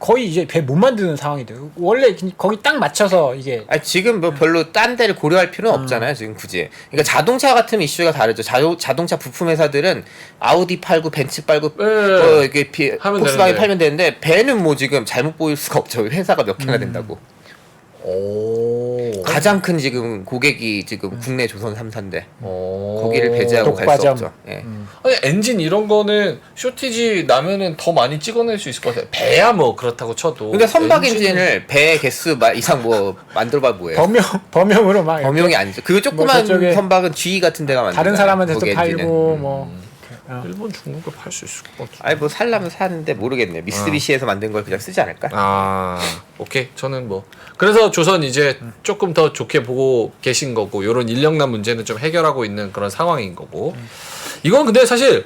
거의 이제 배 못 만드는 상황이 돼요. 원래 거기 딱 맞춰서 이게 아니, 지금 뭐 별로 딴 데를 고려할 필요는 없잖아요. 지금 굳이. 그러니까 자동차 같은 이슈가 다르죠. 자동차 부품 회사들은 아우디 팔고 벤츠 팔고 네. 이렇게 하면 폭스바겐 되는데. 팔면 되는데 배는 뭐 지금 잘못 보일 수가 없죠. 회사가 몇 개나 된다고. 오. 가장 큰 지금 고객이 지금 국내 조선 3사인데 오. 거기를 배제하고 갈 수 독과점. 없죠. 예. 아니 엔진 이런 거는 쇼티지 나면은 더 많이 찍어낼 수 있을 것 같아요. 배야 뭐 그렇다고 쳐도. 근데 선박 엔진은- 엔진을 배 개수 이상 뭐 만들어봐 뭐예요? 범용으로 막 범용이 아니죠. 그 조그만 저쪽에 선박은 G 같은 데가 만들잖아요. 다른 사람한테도 거기 엔진은. 팔고 뭐 일본 중국에 팔 수 있을 것 같아. 아니 뭐 살려면 사는데 모르겠네요. 미쓰비시에서 만든 걸 그냥 쓰지 않을까? 아, 오케이. 저는 뭐 그래서 조선 이제 조금 더 좋게 보고 계신 거고 요런 인력난 문제는 좀 해결하고 있는 그런 상황인 거고. 이건 근데 사실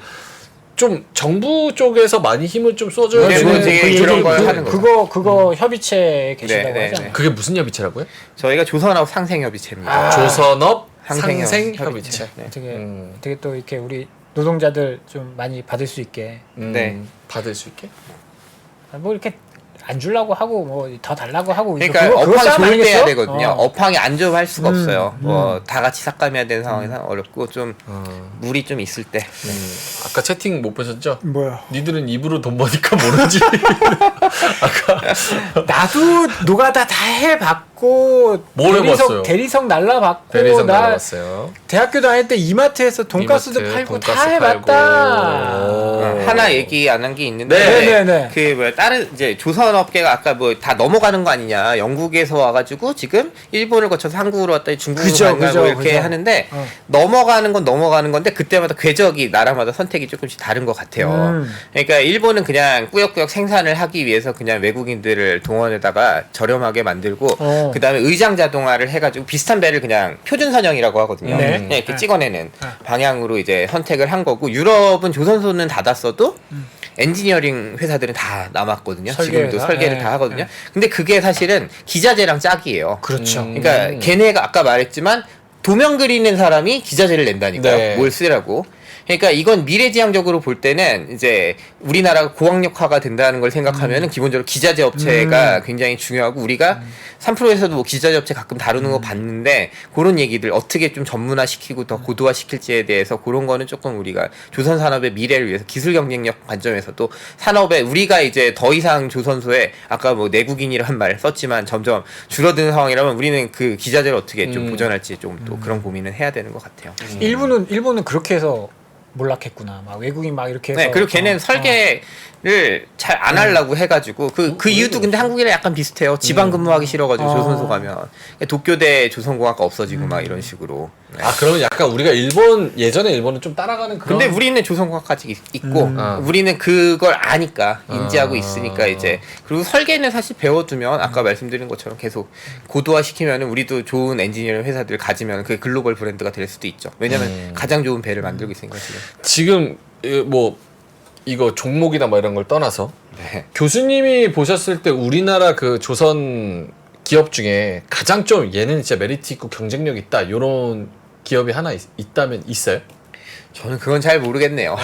좀 정부 쪽에서 많이 힘을 좀 써줘야 네, 되는 뭐 되게 그 그런 얘기, 걸 그- 하는 거죠. 그거 협의체에 계시다고 네, 하잖아요. 네. 그게 무슨 협의체라고요? 저희가 조선업 상생협의체입니다. 아. 조선업 상생협- 상생협의체. 네. 되게 또 이렇게 우리 노동자들 좀 많이 받을 수 있게 네. 받을 수 있게. 뭐 이렇게 안 주려고 하고 뭐 더 달라고 하고 그러니까 그거 업황이 싸움 좋을 때 해야 아니겠어? 되거든요. 업황이 안 좋으면 할 수가 없어요. 음. 뭐 다 같이 삭감해야 되는 상황에서 어렵고 좀 물이 좀 있을 때. 아까 채팅 못 보셨죠? 뭐야? 니들은 입으로 돈 버니까 모르지. 나도 노가다 다 해봤고 뭘 해봤어요? 대리석 날라봤고 대리석 나 나왔어요. 대학교 다닐 때 이마트에서 돈가스도 이마트, 팔고 돈가스 다 해봤다. 팔고. 하나 얘기 안 한 게 있는데 네네네. 그 뭐 다른 이제 조선업계가 아까 뭐 다 넘어가는 거 아니냐 영국에서 와가지고 지금 일본을 거쳐서 한국으로 왔다 중국으로 그죠, 간다고 그죠, 이렇게 그죠. 하는데 어. 넘어가는 건 넘어가는 건데 그때마다 궤적이 나라마다 선택이 조금씩 다른 것 같아요. 그러니까 일본은 그냥 꾸역꾸역 생산을 하기 위해서 그냥 외국인들을 동원에다가 저렴하게 만들고 그 다음에 의장 자동화를 해가지고 비슷한 배를 그냥 표준선형이라고 하거든요. 네. 그냥 이렇게 네. 찍어내는 네. 방향으로 이제 선택을 한 거고 유럽은 조선소는 닫았어도 엔지니어링 회사들은 다 남았거든요. 설계회사? 지금도 설계를 네. 다 하거든요. 근데 그게 사실은 기자재랑 짝이에요. 그렇죠. 그러니까 걔네가 아까 말했지만 도면 그리는 사람이 기자재를 낸다니까요. 네. 뭘 쓰라고. 그러니까 이건 미래지향적으로 볼 때는 이제 우리나라가 고학력화가 된다는 걸 생각하면은 기본적으로 기자재 업체가 굉장히 중요하고 우리가 3프로에서도 뭐 기자재 업체 가끔 다루는 거 봤는데 그런 얘기들 어떻게 좀 전문화 시키고 더 고도화 시킬지에 대해서 그런 거는 조금 우리가 조선 산업의 미래를 위해서 기술 경쟁력 관점에서도 산업에 우리가 이제 더 이상 조선소에 아까 뭐 내국인이라는 말 썼지만 점점 줄어드는 상황이라면 우리는 그 기자재를 어떻게 좀 보존할지 좀 또 그런 고민을 해야 되는 것 같아요. 일본은 그렇게 해서 몰락했구나. 막 외국인 막 이렇게 해서 네, 그리고 걔는 설계를 잘 안 하려고 해가지고 그 이유도 근데 한국이랑 약간 비슷해요. 지방 근무하기 싫어가지고 조선소 가면 도쿄대 조선공학과 없어지고 막 이런 식으로. 아 그러면 약간 우리가 일본 예전에 일본은 좀 따라가는 그런. 근데 우리는 조선과까지 있고 우리는 그걸 아니까 인지하고 있으니까 이제 그리고 설계는 사실 배워두면 아까 말씀드린 것처럼 계속 고도화 시키면은 우리도 좋은 엔지니어링 회사들 가지면 그게 글로벌 브랜드가 될 수도 있죠. 왜냐면 가장 좋은 배를 만들고 있으니까 지금 뭐 이거 종목이나 뭐 이런 걸 떠나서 네. 교수님이 보셨을 때 우리나라 그 조선 기업 중에 가장 좀 얘는 진짜 메리트 있고 경쟁력 있다 요런 기업이 하나 있다면 있어요? 저는 그건 잘 모르겠네요.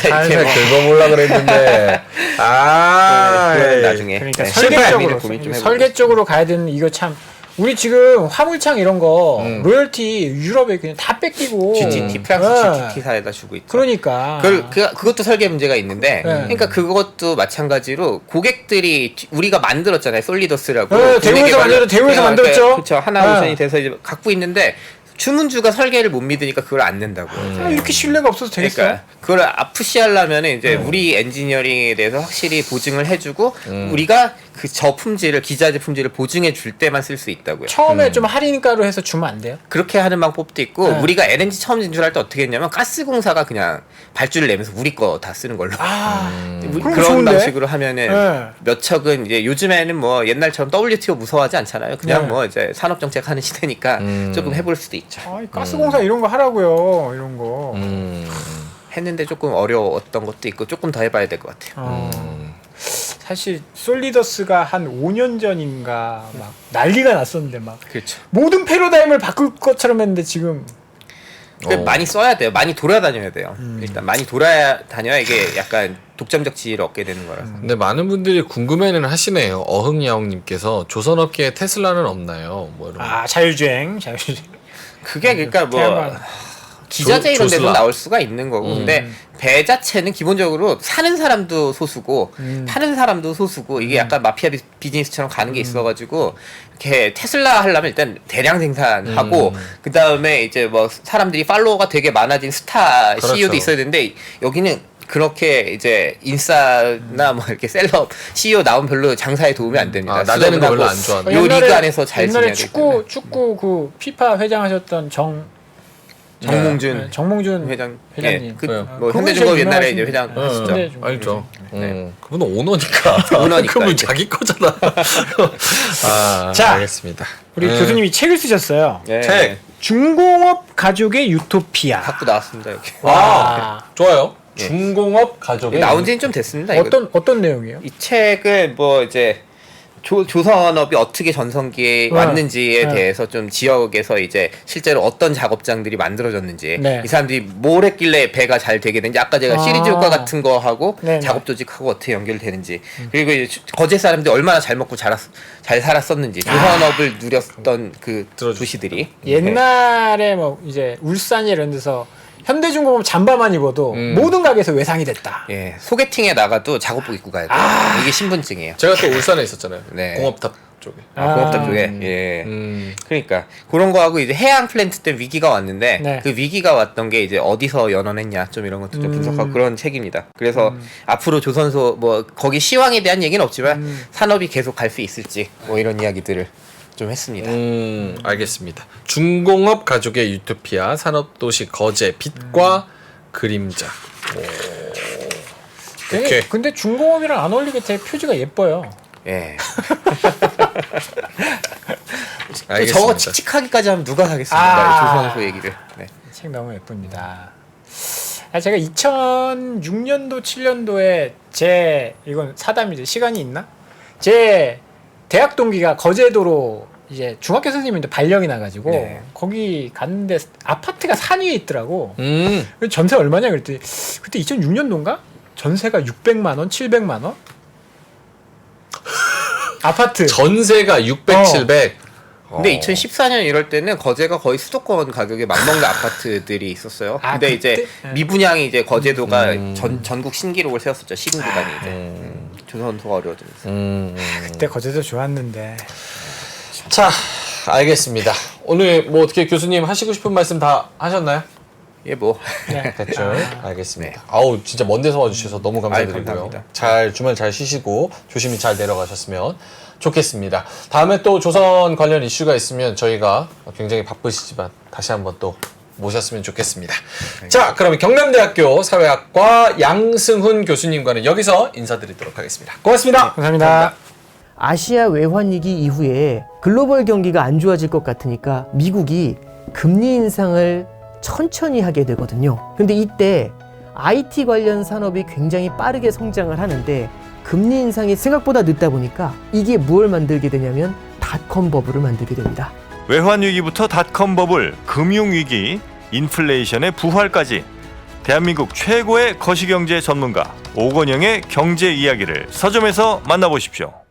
제가 이렇게 뭐- 긁어보려 그랬는데 그건 나중에 그러니까 네. 설계 고민 좀 쪽으로 설계 쪽으로 가야 되는 이거 참 우리 지금 화물창 이런 거 로열티 유럽에 그냥 다 뺏기고 GTT 프랑스 네. GTT사에다 주고 있죠. 그러니까 그것도 설계 문제가 있는데, 네. 그러니까 그것도 마찬가지로 고객들이 우리가 만들었잖아요, 솔리더스라고. 네, 대우에서 만들었죠. 그렇죠. 하나 네. 오션이 돼서 이제 갖고 있는데 주문주가 설계를 못 믿으니까 그걸 안 낸다고. 아, 이렇게 신뢰가 없어서 되겠어? 그러니까 그걸 푸시하려면 이제 우리 엔지니어링에 대해서 확실히 보증을 해주고 우리가 그 저 품질을 기자재 품질을 보증해 줄 때만 쓸 수 있다고요. 처음에 좀 할인가로 해서 주면 안 돼요? 그렇게 하는 방법도 있고 네. 우리가 LNG 처음 진출할 때 어떻게 했냐면 가스공사가 그냥 발주를 내면서 우리 거 다 쓰는 걸로 그럼 그런 좋은데? 방식으로 하면은 네. 몇 척은 이제 요즘에는 뭐 옛날처럼 WTO 무서워하지 않잖아요. 그냥 네. 뭐 이제 산업 정책 하는 시대니까 조금 해볼 수도 있죠. 아이, 가스공사 이런 거 하라고요. 이런 거. 했는데 조금 어려웠던 것도 있고 조금 더 해봐야 될 것 같아요. 사실 솔리더스가 한 5년 전인가 막 난리가 났었는데 막 그렇죠. 모든 패러다임을 바꿀 것처럼 했는데 지금 많이 써야 돼요. 많이 돌아다녀야 돼요. 일단 많이 돌아다녀야 이게 약간 독점적 지위를 얻게 되는 거라서. 근데 많은 분들이 궁금해는 하시네요. 어흥야옹님께서 조선업계에 테슬라는 없나요? 뭐 이런. 자율주행. 그게 그러니까 뭐 태양광. 기자재 이런 데서 조슬라. 나올 수가 있는 거고 근데 배 자체는 기본적으로 사는 사람도 소수고 파는 사람도 소수고 이게 약간 마피아 비즈니스처럼 가는 게 있어가지고 이렇게 테슬라 하려면 일단 대량 생산하고 그 다음에 이제 뭐 사람들이 팔로워가 되게 많아진 스타 그렇죠. CEO도 있어야 되는데 여기는 그렇게 이제 인싸나 뭐 이렇게 셀럽 CEO 나오면 별로 장사에 도움이 안 됩니다. 나대는 거 별로 수업은 안 좋아하는. 요 리그 안에서 잘 옛날에 지내야 되기 때문에. 축구 그 피파 회장하셨던 정몽준 회장 회장님. 예, 그, 네. 뭐 그분 현대중공업 제일 옛날에 이제 유명하신 회장 분. 하시죠. 네. 알죠. 네. 그분은 오너니까. 오너니까 그분 이제. 자기 거잖아. 자, 알겠습니다. 우리 교수님이 책을 쓰셨어요. 예, 책. 중공업 가족의 유토피아. 갖고 나왔습니다 여기. 와. 좋아요. 예. 중공업 가족의 나온 지는 좀 됐습니다. 이거. 어떤 내용이에요? 이 책을 뭐 이제 조선업이 어떻게 전성기에 왔는지에 네. 대해서 좀 지역에서 이제 실제로 어떤 작업장들이 만들어졌는지 네. 이 사람들이 뭘 했길래 배가 잘 되게 되는지 아까 제가 시리즈 효과 같은 거 하고 네네. 작업 조직하고 어떻게 연결되는지 그리고 이제 거제 사람들이 얼마나 잘 먹고 잘 살았었는지 조선업을 누렸던 그 도시들이 옛날에 뭐 이제 울산 이런 데서 현대중공업 잠바만 입어도 모든 가게에서 외상이 됐다. 예, 소개팅에 나가도 작업복 입고 가야 돼요. 이게 신분증이에요. 제가 또 울산에 있었잖아요. 네. 공업탑 쪽에. 공업단 쪽에 예. 그러니까 그런 거하고 이제 해양 플랜트 때 위기가 왔는데 네. 그 위기가 왔던 게 이제 어디서 연원했냐 좀 이런 것도 좀 분석하고 그런 책입니다. 그래서 앞으로 조선소 뭐 거기 시황에 대한 얘기는 없지만 산업이 계속 갈 수 있을지 뭐 이런 이야기들을 좀 했습니다. 알겠습니다. 중공업 가족의 유토피아 산업도시 거제 빛과 그림자. 오케이. 근데 중공업이랑 안 어울리게 되게 표지가 예뻐요. 예. 또 알겠습니다. 저거 칙칙하기까지 하면 누가 하겠습니까? 아. 이 조선소 얘기를. 네. 책 너무 예쁩니다. 제가 2006년도 7년도에 이건 사담이죠. 시간이 있나? 제 대학 동기가 거제도로 이제 중학교 선생님인데 발령이 나가지고 네. 거기 갔는데 아파트가 산 위에 있더라고. 음. 그래서 전세 얼마냐 그랬더니 그때 2006년도인가? 전세가 600만 원, 700만 원? 아파트. 전세가 600, 700. 근데 2014년 이럴 때는 거제가 거의 수도권 가격에 맞먹는 아파트들이 있었어요. 아, 근데 그때? 이제 미분양이 이제 거제도가 전국 신기록을 세웠었죠. 시군구단이 이제 조선소가 어려워지면서. 그때 거제도 좋았는데. 자, 알겠습니다. 오늘 뭐 어떻게 교수님 하시고 싶은 말씀 다 하셨나요? 예, 뭐. 네. 됐죠? 알겠습니다. 아우 진짜 먼 데서 와주셔서 너무 감사드리고요. 감사합니다. 잘 주말 잘 쉬시고 조심히 잘 내려가셨으면 좋겠습니다. 다음에 또 조선 관련 이슈가 있으면 저희가 굉장히 바쁘시지만 다시 한번 또 모셨으면 좋겠습니다. 자, 그러면 경남대학교 사회학과 양승훈 교수님과는 여기서 인사드리도록 하겠습니다. 고맙습니다. 감사합니다. 아시아 외환위기 이후에 글로벌 경기가 안 좋아질 것 같으니까 미국이 금리 인상을 천천히 하게 되거든요. 근데 이때 IT 관련 산업이 굉장히 빠르게 성장을 하는데 금리 인상이 생각보다 늦다 보니까 이게 무엇을 만들게 되냐면 닷컴 버블을 만들게 됩니다. 외환위기부터 닷컴 버블, 금융위기, 인플레이션의 부활까지 대한민국 최고의 거시경제 전문가 오건영의 경제 이야기를 서점에서 만나보십시오.